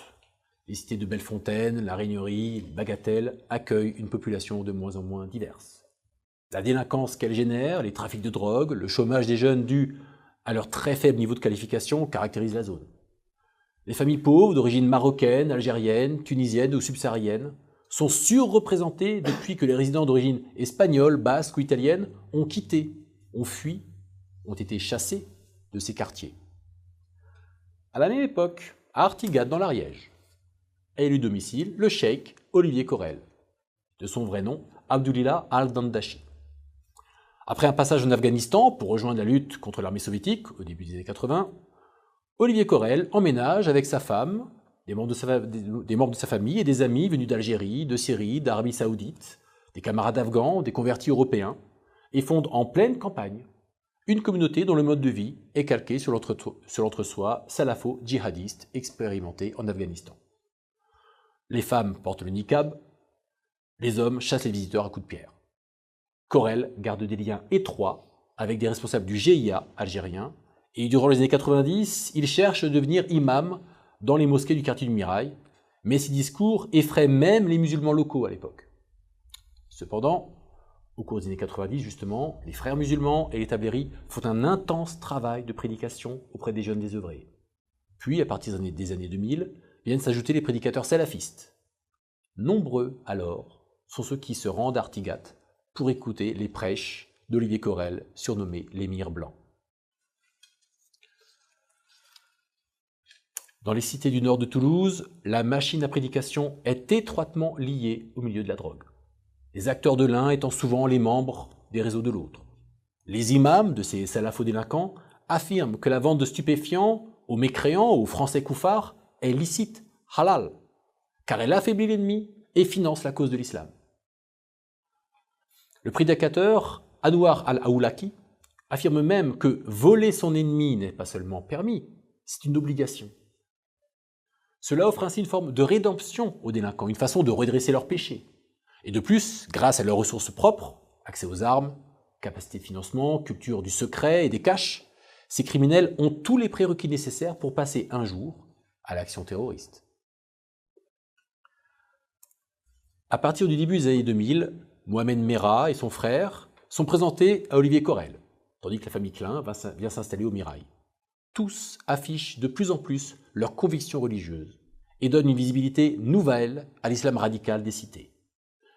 Les cités de Bellefontaine, la Régnerie, Bagatelle accueillent une population de moins en moins diverse. La délinquance qu'elle génère, les trafics de drogue, le chômage des jeunes dû à leur très faible niveau de qualification caractérisent la zone. Les familles pauvres d'origine marocaine, algérienne, tunisienne ou subsaharienne sont surreprésentées depuis que les résidents d'origine espagnole, basque ou italienne ont quitté, ont fui, ont été chassés de ces quartiers. À la même époque, à Artigat dans l'Ariège, a élu domicile le cheikh Olivier Corel, de son vrai nom Abdulillah al-Dandachi. Après un passage en Afghanistan pour rejoindre la lutte contre l'armée soviétique au début des années 80, Olivier Corel emménage avec sa femme, des membres de sa famille et des amis venus d'Algérie, de Syrie, d'Arabie Saoudite, des camarades afghans, des convertis européens, et fonde en pleine campagne une communauté dont le mode de vie est calqué sur l'entre-soi salafo-djihadiste expérimenté en Afghanistan. Les femmes portent le niqab, les hommes chassent les visiteurs à coups de pierre. Corel garde des liens étroits avec des responsables du GIA algérien et durant les années 90, il cherche à devenir imam dans les mosquées du quartier du Mirail, mais ses discours effraient même les musulmans locaux à l'époque. Cependant, au cours des années 90, justement, les frères musulmans et les tabléris font un intense travail de prédication auprès des jeunes désœuvrés. Puis, à partir des années 2000, viennent s'ajouter les prédicateurs salafistes. Nombreux, alors, sont ceux qui se rendent à Artigat pour écouter les prêches d'Olivier Corel, surnommé l'émir blanc. Dans les cités du nord de Toulouse, la machine à prédication est étroitement liée au milieu de la drogue. Les acteurs de l'un étant souvent les membres des réseaux de l'autre. Les imams de ces salafo-délinquants affirment que la vente de stupéfiants aux mécréants, aux Français koufars, est licite, halal, car elle affaiblit l'ennemi et finance la cause de l'islam. Le prédicateur Anwar al-Awlaki affirme même que voler son ennemi n'est pas seulement permis, c'est une obligation. Cela offre ainsi une forme de rédemption aux délinquants, une façon de redresser leurs péchés. Et de plus, grâce à leurs ressources propres, accès aux armes, capacité de financement, culture du secret et des caches, ces criminels ont tous les prérequis nécessaires pour passer un jour à l'action terroriste. À partir du début des années 2000, Mohamed Merah et son frère sont présentés à Olivier Corel, tandis que la famille Klein vient s'installer au Mirail. Tous affichent de plus en plus leurs convictions religieuses et donnent une visibilité nouvelle à l'islam radical des cités.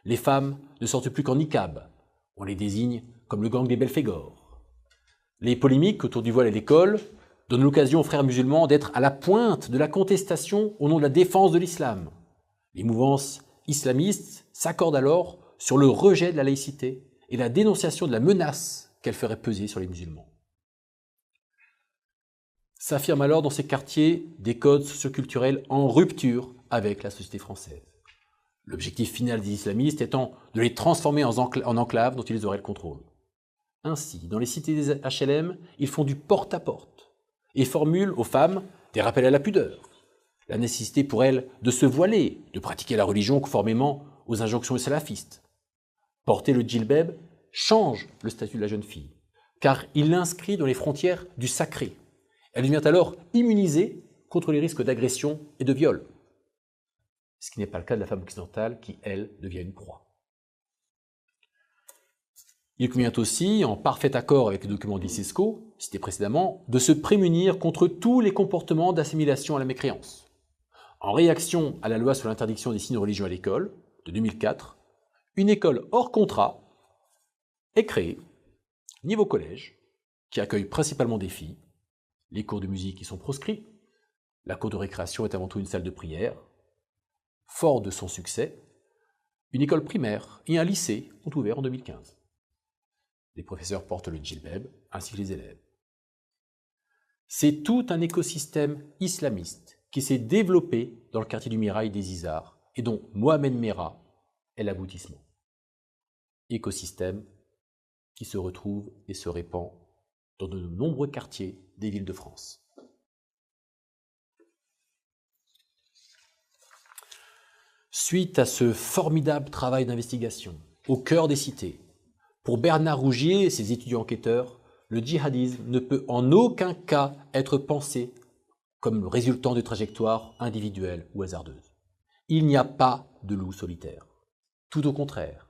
Les femmes ne sortent plus qu'en niqab, on les désigne comme le gang des Belphégor. Les polémiques autour du voile à l'école donnent l'occasion aux frères musulmans d'être à la pointe de la contestation au nom de la défense de l'islam. Les mouvances islamistes s'accordent alors sur le rejet de la laïcité et la dénonciation de la menace qu'elle ferait peser sur les musulmans. S'affirment alors dans ces quartiers des codes socioculturels en rupture avec la société française. L'objectif final des islamistes étant de les transformer en enclaves dont ils auraient le contrôle. Ainsi, dans les cités des HLM, ils font du porte-à-porte et formulent aux femmes des rappels à la pudeur, la nécessité pour elles de se voiler, de pratiquer la religion conformément aux injonctions salafistes. Porter le djilbab change le statut de la jeune fille, car il l'inscrit dans les frontières du sacré. Elle devient alors immunisée contre les risques d'agression et de viol. Ce qui n'est pas le cas de la femme occidentale qui, elle, devient une proie. Il convient aussi, en parfait accord avec les documents de l'ICESCO, cités précédemment, de se prémunir contre tous les comportements d'assimilation à la mécréance. En réaction à la loi sur l'interdiction des signes religieux à l'école, de 2004, une école hors contrat est créée, niveau collège, qui accueille principalement des filles. Les cours de musique y sont proscrits. La cour de récréation est avant tout une salle de prière. Fort de son succès, une école primaire et un lycée ont ouvert en 2015. Les professeurs portent le djilbab, ainsi que les élèves. C'est tout un écosystème islamiste qui s'est développé dans le quartier du Mirail des Izards et dont Mohamed Merah est l'aboutissement. Écosystème qui se retrouve et se répand dans de nombreux quartiers des villes de France. Suite à ce formidable travail d'investigation au cœur des cités, pour Bernard Rougier et ses étudiants enquêteurs, le djihadisme ne peut en aucun cas être pensé comme résultant de trajectoires individuelles ou hasardeuses. Il n'y a pas de loup solitaire. Tout au contraire,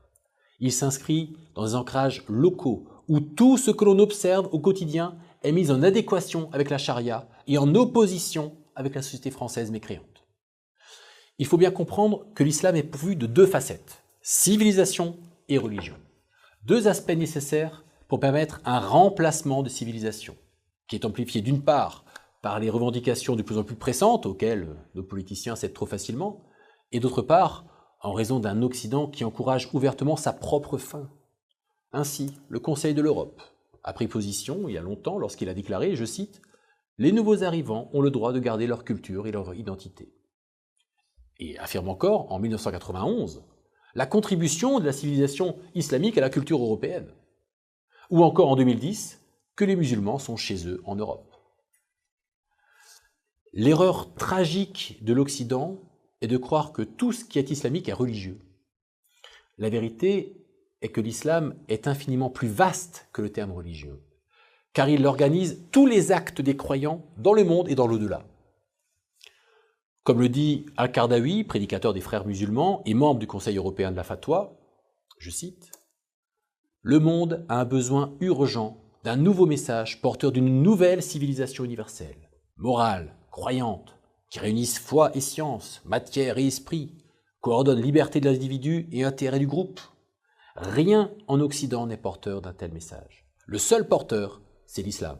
il s'inscrit dans des ancrages locaux où tout ce que l'on observe au quotidien est mis en adéquation avec la charia et en opposition avec la société française mécréante. Il faut bien comprendre que l'islam est pourvu de deux facettes, civilisation et religion. Deux aspects nécessaires pour permettre un remplacement de civilisation, qui est amplifié d'une part par les revendications de plus en plus pressantes auxquelles nos politiciens cèdent trop facilement, et d'autre part en raison d'un Occident qui encourage ouvertement sa propre fin. Ainsi, le Conseil de l'Europe a pris position il y a longtemps lorsqu'il a déclaré, je cite, « Les nouveaux arrivants ont le droit de garder leur culture et leur identité ». Et affirme encore, en 1991, la contribution de la civilisation islamique à la culture européenne. Ou encore en 2010, que les musulmans sont chez eux en Europe. L'erreur tragique de l'Occident est de croire que tout ce qui est islamique est religieux. La vérité est que l'islam est infiniment plus vaste que le terme religieux, car il organise tous les actes des croyants dans le monde et dans l'au-delà. Comme le dit Al-Qardawi, prédicateur des frères musulmans et membre du Conseil européen de la Fatwa, je cite, « Le monde a un besoin urgent d'un nouveau message porteur d'une nouvelle civilisation universelle, morale, croyante, qui réunisse foi et science, matière et esprit, coordonne liberté de l'individu et intérêt du groupe. Rien en Occident n'est porteur d'un tel message. Le seul porteur, c'est l'islam.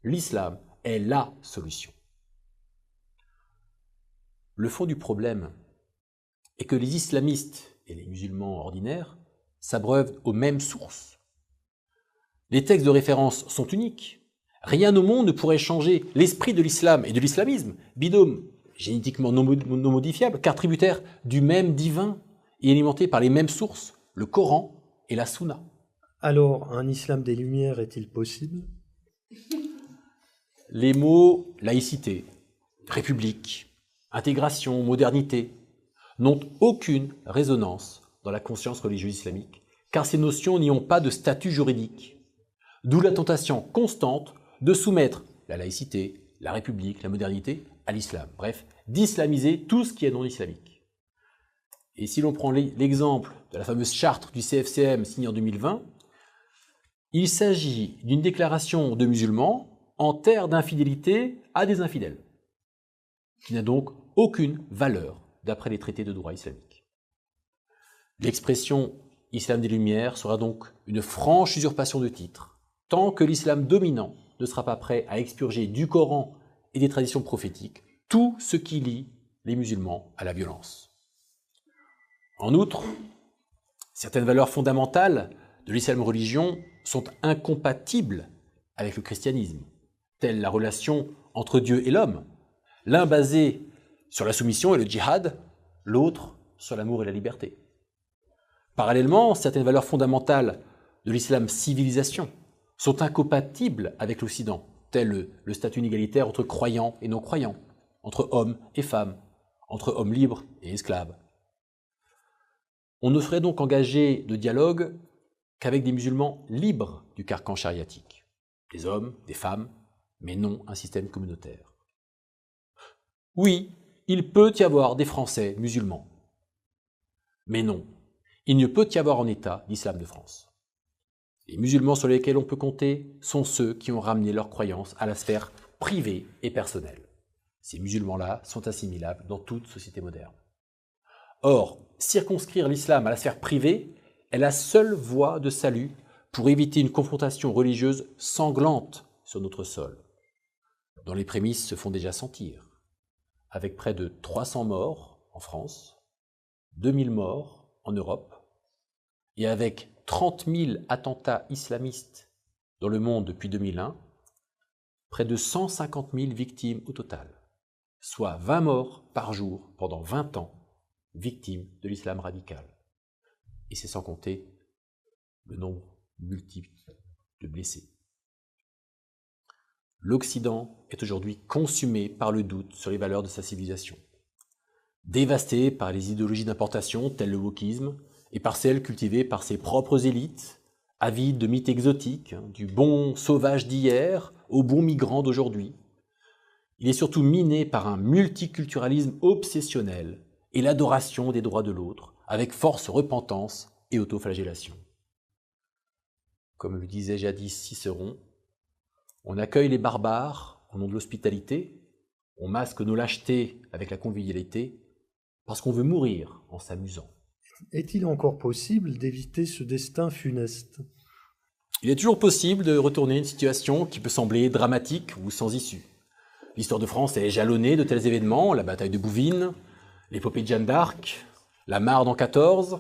L'islam est la solution. » Le fond du problème est que les islamistes et les musulmans ordinaires s'abreuvent aux mêmes sources. Les textes de référence sont uniques. Rien au monde ne pourrait changer l'esprit de l'islam et de l'islamisme, binôme génétiquement non modifiable, car tributaire du même divin et alimenté par les mêmes sources, le Coran et la Sunna. Alors, un islam des Lumières est-il possible ? Les mots laïcité, république, intégration, modernité n'ont aucune résonance dans la conscience religieuse islamique, car ces notions n'y ont pas de statut juridique. D'où la tentation constante de soumettre la laïcité, la république, la modernité à l'islam. Bref, d'islamiser tout ce qui est non islamique. Et si l'on prend l'exemple de la fameuse charte du CFCM signée en 2020, il s'agit d'une déclaration de musulmans en terre d'infidélité à des infidèles, qui n'a donc aucune valeur d'après les traités de droit islamique. L'expression « Islam des Lumières » sera donc une franche usurpation de titre, tant que l'islam dominant ne sera pas prêt à expurger du Coran et des traditions prophétiques tout ce qui lie les musulmans à la violence. En outre, certaines valeurs fondamentales de l'islam religion sont incompatibles avec le christianisme, telle la relation entre Dieu et l'homme, l'un basé sur la soumission et le djihad, l'autre sur l'amour et la liberté. Parallèlement, certaines valeurs fondamentales de l'islam civilisation sont incompatibles avec l'Occident, telles le statut inégalitaire entre croyants et non-croyants, entre hommes et femmes, entre hommes libres et esclaves. On ne serait donc engagé de dialogue qu'avec des musulmans libres du carcan chariatique, des hommes, des femmes, mais non un système communautaire. Oui, il peut y avoir des Français musulmans, mais non, il ne peut y avoir en État d'islam de France. Les musulmans sur lesquels on peut compter sont ceux qui ont ramené leurs croyances à la sphère privée et personnelle. Ces musulmans-là sont assimilables dans toute société moderne. Or, circonscrire l'islam à la sphère privée est la seule voie de salut pour éviter une confrontation religieuse sanglante sur notre sol, dont les prémices se font déjà sentir, avec près de 300 morts en France, 2000 morts en Europe, et avec 30 000 attentats islamistes dans le monde depuis 2001, près de 150 000 victimes au total, soit 20 morts par jour pendant 20 ans, victimes de l'islam radical. Et c'est sans compter le nombre multiple de blessés. L'Occident est aujourd'hui consumé par le doute sur les valeurs de sa civilisation, dévasté par les idéologies d'importation telles le wokisme et par celles cultivées par ses propres élites, avides de mythes exotiques, du bon sauvage d'hier au bon migrant d'aujourd'hui. Il est surtout miné par un multiculturalisme obsessionnel et l'adoration des droits de l'autre, avec force repentance et autoflagellation. Comme le disait jadis Cicéron, on accueille les barbares au nom de l'hospitalité, on masque nos lâchetés avec la convivialité, parce qu'on veut mourir en s'amusant. Est-il encore possible d'éviter ce destin funeste ? Il est toujours possible de retourner une situation qui peut sembler dramatique ou sans issue. L'histoire de France est jalonnée de tels événements, la bataille de Bouvines, l'épopée de Jeanne d'Arc, la Marne en 14,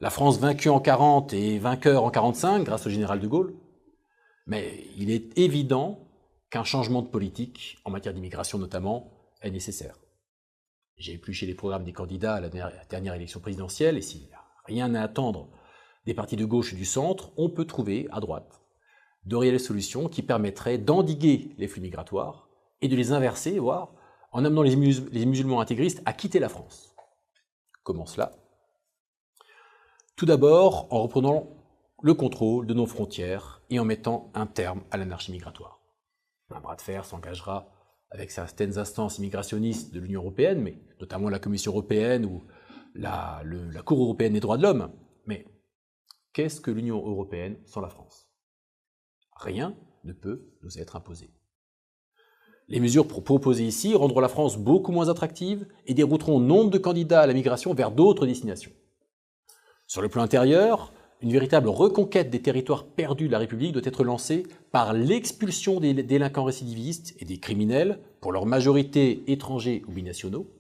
la France vaincue en 40 et vainqueur en 45 grâce au général de Gaulle. Mais il est évident qu'un changement de politique, en matière d'immigration notamment, est nécessaire. J'ai épluché les programmes des candidats à la dernière élection présidentielle, et s'il n'y a rien à attendre des partis de gauche et du centre, on peut trouver, à droite, de réelles solutions qui permettraient d'endiguer les flux migratoires et de les inverser, voire en amenant les musulmans intégristes à quitter la France. Comment cela ? Tout d'abord, en reprenant le contrôle de nos frontières et en mettant un terme à l'anarchie migratoire. Un bras de fer s'engagera avec certaines instances immigrationnistes de l'Union européenne, mais notamment la Commission européenne ou la Cour européenne des droits de l'homme. Mais qu'est-ce que l'Union européenne sans la France ? Rien ne peut nous être imposé. Les mesures proposées ici rendront la France beaucoup moins attractive et dérouteront nombre de candidats à la migration vers d'autres destinations. Sur le plan intérieur, une véritable reconquête des territoires perdus de la République doit être lancée par l'expulsion des délinquants récidivistes et des criminels, pour leur majorité étrangers ou binationaux.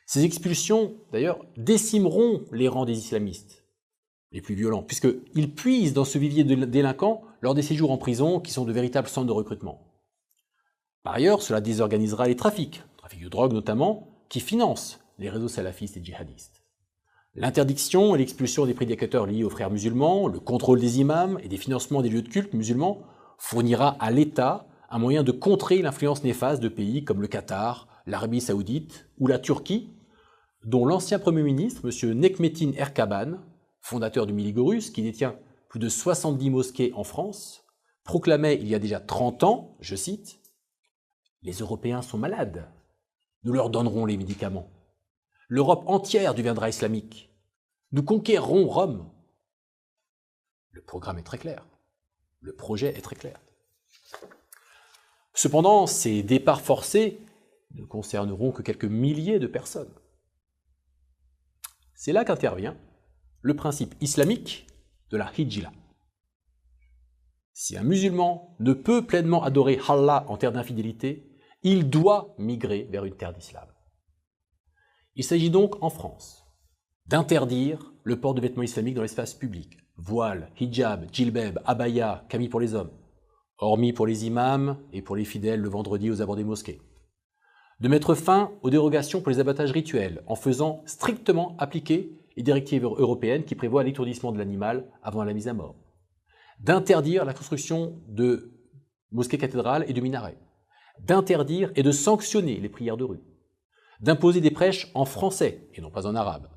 Ces expulsions, d'ailleurs, décimeront les rangs des islamistes les plus violents, puisqu'ils puisent dans ce vivier de délinquants lors des séjours en prison qui sont de véritables centres de recrutement. Par ailleurs, cela désorganisera les trafics de drogue notamment, qui financent les réseaux salafistes et djihadistes. L'interdiction et l'expulsion des prédicateurs liés aux frères musulmans, le contrôle des imams et des financements des lieux de culte musulmans fournira à l'État un moyen de contrer l'influence néfaste de pays comme le Qatar, l'Arabie saoudite ou la Turquie, dont l'ancien Premier ministre, M. Nekmettin Erkaban, fondateur du Miligorus, qui détient plus de 70 mosquées en France, proclamait il y a déjà 30 ans, je cite, « Les Européens sont malades, nous leur donnerons les médicaments. L'Europe entière deviendra islamique. Nous conquérerons Rome. » Le programme est très clair. Le projet est très clair. Cependant, ces départs forcés ne concerneront que quelques milliers de personnes. C'est là qu'intervient le principe islamique de la hijra. Si un musulman ne peut pleinement adorer Allah en terre d'infidélité, il doit migrer vers une terre d'islam. Il s'agit donc, en France, d'interdire le port de vêtements islamiques dans l'espace public, voile, hijab, djilbab, abaya, camis pour les hommes, hormis pour les imams et pour les fidèles le vendredi aux abords des mosquées. De mettre fin aux dérogations pour les abattages rituels en faisant strictement appliquer les directives européennes qui prévoient l'étourdissement de l'animal avant la mise à mort. D'interdire la construction de mosquées cathédrales et de minarets. D'interdire et de sanctionner les prières de rue. D'imposer des prêches en français et non pas en arabe.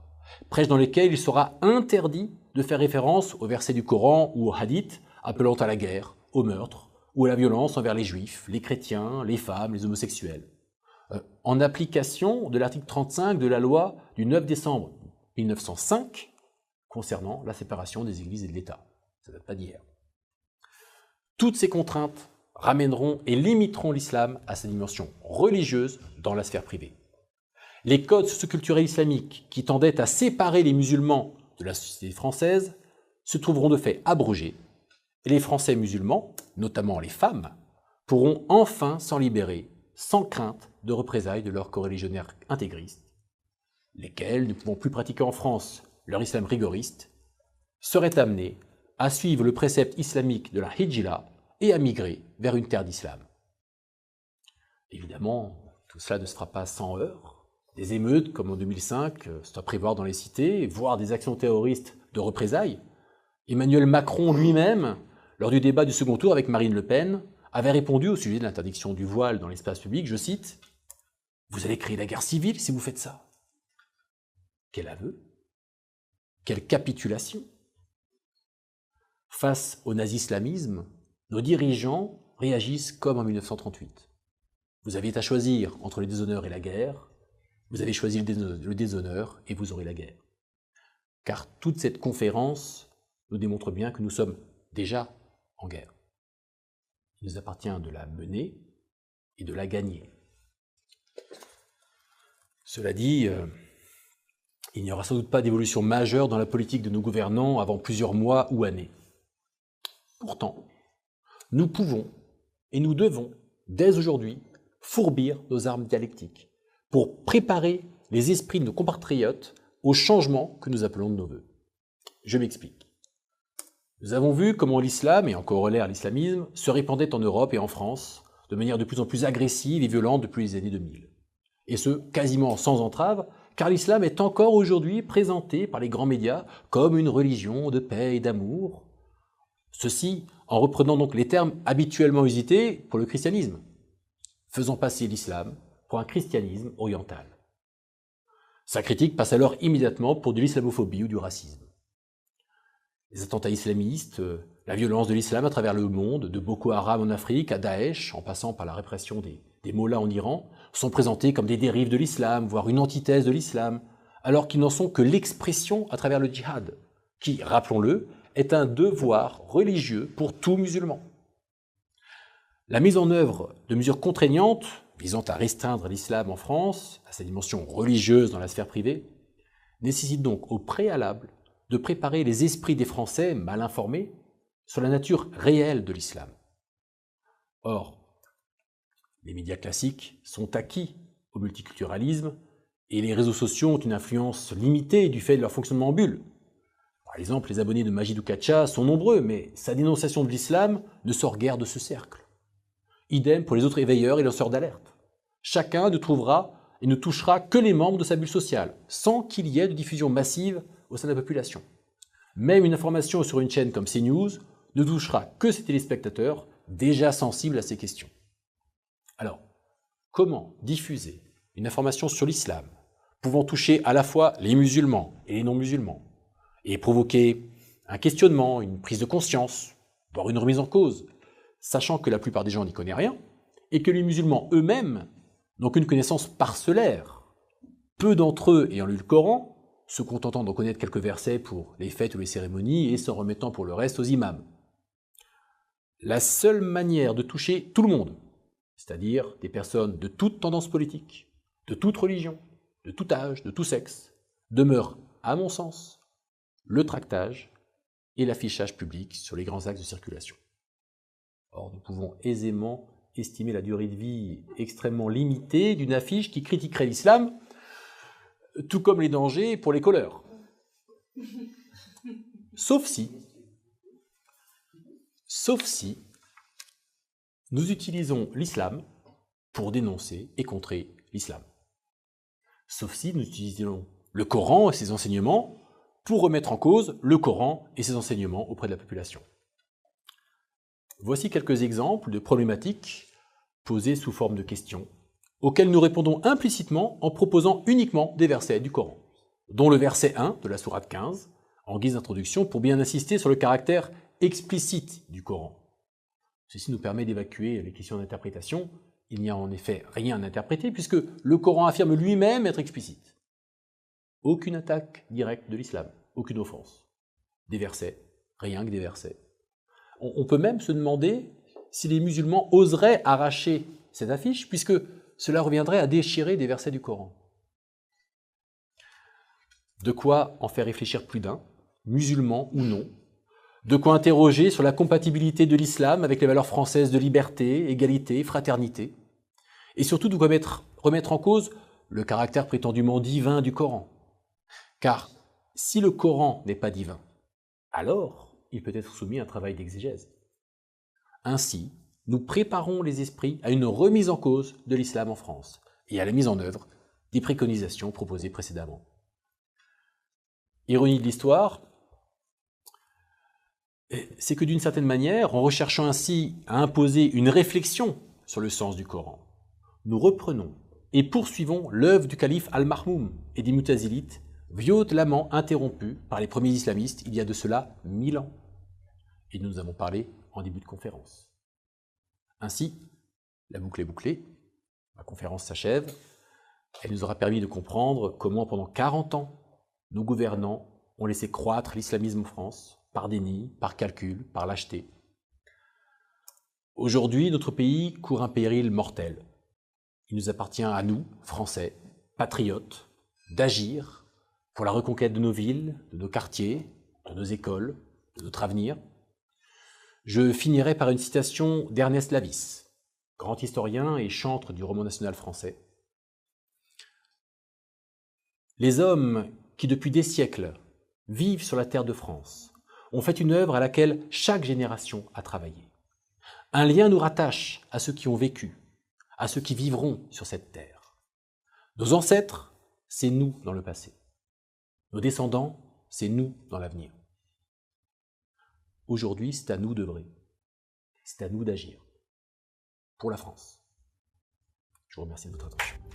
Prêches dans lesquels il sera interdit de faire référence aux versets du Coran ou aux hadiths appelant à la guerre, au meurtre ou à la violence envers les juifs, les chrétiens, les femmes, les homosexuels. En application de l'article 35 de la loi du 9 décembre 1905 concernant la séparation des églises et de l'État. Ça ne date pas d'hier. Toutes ces contraintes ramèneront et limiteront l'islam à sa dimension religieuse dans la sphère privée. Les codes socioculturels islamiques qui tendaient à séparer les musulmans de la société française se trouveront de fait abrogés et les Français musulmans, notamment les femmes, pourront enfin s'en libérer sans crainte de représailles de leurs coreligionnaires intégristes, lesquels, ne pouvant plus pratiquer en France leur islam rigoriste, seraient amenés à suivre le précepte islamique de la hijra et à migrer vers une terre d'islam. Évidemment, tout cela ne se fera pas sans heurts. Des émeutes, comme en 2005, c'est à prévoir dans les cités, voire des actions terroristes de représailles. Emmanuel Macron lui-même, lors du débat du second tour avec Marine Le Pen, avait répondu au sujet de l'interdiction du voile dans l'espace public, je cite, « Vous allez créer la guerre civile si vous faites ça. » Quel aveu! Quelle capitulation! Face au nazi-islamisme, nos dirigeants réagissent comme en 1938. Vous aviez à choisir entre le déshonneur et la guerre, vous avez choisi le déshonneur et vous aurez la guerre. Car toute cette conférence nous démontre bien que nous sommes déjà en guerre. Il nous appartient de la mener et de la gagner. Cela dit, il n'y aura sans doute pas d'évolution majeure dans la politique de nos gouvernants avant plusieurs mois ou années. Pourtant, nous pouvons et nous devons, dès aujourd'hui, fourbir nos armes dialectiques pour préparer les esprits de nos compatriotes au changement que nous appelons de nos voeux. Je m'explique. Nous avons vu comment l'islam, et en corollaire l'islamisme, se répandait en Europe et en France de manière de plus en plus agressive et violente depuis les années 2000. Et ce, quasiment sans entrave, car l'islam est encore aujourd'hui présenté par les grands médias comme une religion de paix et d'amour. Ceci en reprenant donc les termes habituellement usités pour le christianisme, faisant passer l'islam pour un christianisme oriental. Sa critique passe alors immédiatement pour de l'islamophobie ou du racisme. Les attentats islamistes, la violence de l'islam à travers le monde, de Boko Haram en Afrique à Daesh, en passant par la répression des mollahs en Iran, sont présentés comme des dérives de l'islam, voire une antithèse de l'islam, alors qu'ils n'en sont que l'expression à travers le djihad, qui, rappelons-le, est un devoir religieux pour tout musulman. La mise en œuvre de mesures contraignantes visant à restreindre l'islam en France, à sa dimension religieuse dans la sphère privée, nécessite donc au préalable de préparer les esprits des Français mal informés sur la nature réelle de l'islam. Or, les médias classiques sont acquis au multiculturalisme et les réseaux sociaux ont une influence limitée du fait de leur fonctionnement en bulle. Par exemple, les abonnés de Majid Oukacha sont nombreux, mais sa dénonciation de l'islam ne sort guère de ce cercle. Idem pour les autres éveilleurs et lanceurs d'alerte. Chacun ne trouvera et ne touchera que les membres de sa bulle sociale, sans qu'il y ait de diffusion massive au sein de la population. Même une information sur une chaîne comme CNews ne touchera que ses téléspectateurs déjà sensibles à ces questions. Alors, comment diffuser une information sur l'islam pouvant toucher à la fois les musulmans et les non-musulmans et provoquer un questionnement, une prise de conscience, voire une remise en cause, sachant que la plupart des gens n'y connaissent rien et que les musulmans eux-mêmes n'ont qu'une connaissance parcellaire. Peu d'entre eux ayant lu le Coran, se contentant d'en connaître quelques versets pour les fêtes ou les cérémonies et s'en remettant pour le reste aux imams. La seule manière de toucher tout le monde, c'est-à-dire des personnes de toute tendance politique, de toute religion, de tout âge, de tout sexe, demeure, à mon sens, le tractage et l'affichage public sur les grands axes de circulation. Or, nous pouvons aisément estimer la durée de vie extrêmement limitée d'une affiche qui critiquerait l'islam, tout comme les dangers pour les colleurs. Sauf si nous utilisons l'islam pour dénoncer et contrer l'islam. Sauf si nous utilisons le Coran et ses enseignements pour remettre en cause le Coran et ses enseignements auprès de la population. Voici quelques exemples de problématiques posées sous forme de questions, auxquelles nous répondons implicitement en proposant uniquement des versets du Coran, dont le verset 1 de la sourate 15, en guise d'introduction pour bien insister sur le caractère explicite du Coran. Ceci nous permet d'évacuer les questions d'interprétation. Il n'y a en effet rien à interpréter puisque le Coran affirme lui-même être explicite. Aucune attaque directe de l'islam, aucune offense. Des versets, rien que des versets. On peut même se demander si les musulmans oseraient arracher cette affiche puisque cela reviendrait à déchirer des versets du Coran. De quoi en faire réfléchir plus d'un, musulmans ou non, de quoi interroger sur la compatibilité de l'islam avec les valeurs françaises de liberté, égalité, fraternité, et surtout de quoi remettre en cause le caractère prétendument divin du Coran. Car si le Coran n'est pas divin, alors il peut être soumis à un travail d'exégèse. Ainsi, nous préparons les esprits à une remise en cause de l'islam en France et à la mise en œuvre des préconisations proposées précédemment. Ironie de l'histoire, c'est que d'une certaine manière, en recherchant ainsi à imposer une réflexion sur le sens du Coran, nous reprenons et poursuivons l'œuvre du calife Al-Mahmoum et des Mutazilites, violemment interrompue par les premiers islamistes il y a de cela 1000 ans. Et nous avons parlé en début de conférence. Ainsi, la boucle est bouclée, la conférence s'achève, elle nous aura permis de comprendre comment pendant 40 ans, nos gouvernants ont laissé croître l'islamisme en France, par déni, par calcul, par lâcheté. Aujourd'hui, notre pays court un péril mortel. Il nous appartient à nous, Français, patriotes, d'agir pour la reconquête de nos villes, de nos quartiers, de nos écoles, de notre avenir. Je finirai par une citation d'Ernest Lavis, grand historien et chantre du roman national français. Les hommes qui, depuis des siècles, vivent sur la terre de France, ont fait une œuvre à laquelle chaque génération a travaillé. Un lien nous rattache à ceux qui ont vécu, à ceux qui vivront sur cette terre. Nos ancêtres, c'est nous dans le passé. Nos descendants, c'est nous dans l'avenir. Aujourd'hui, c'est à nous d'œuvrer. C'est à nous d'agir. Pour la France. Je vous remercie de votre attention.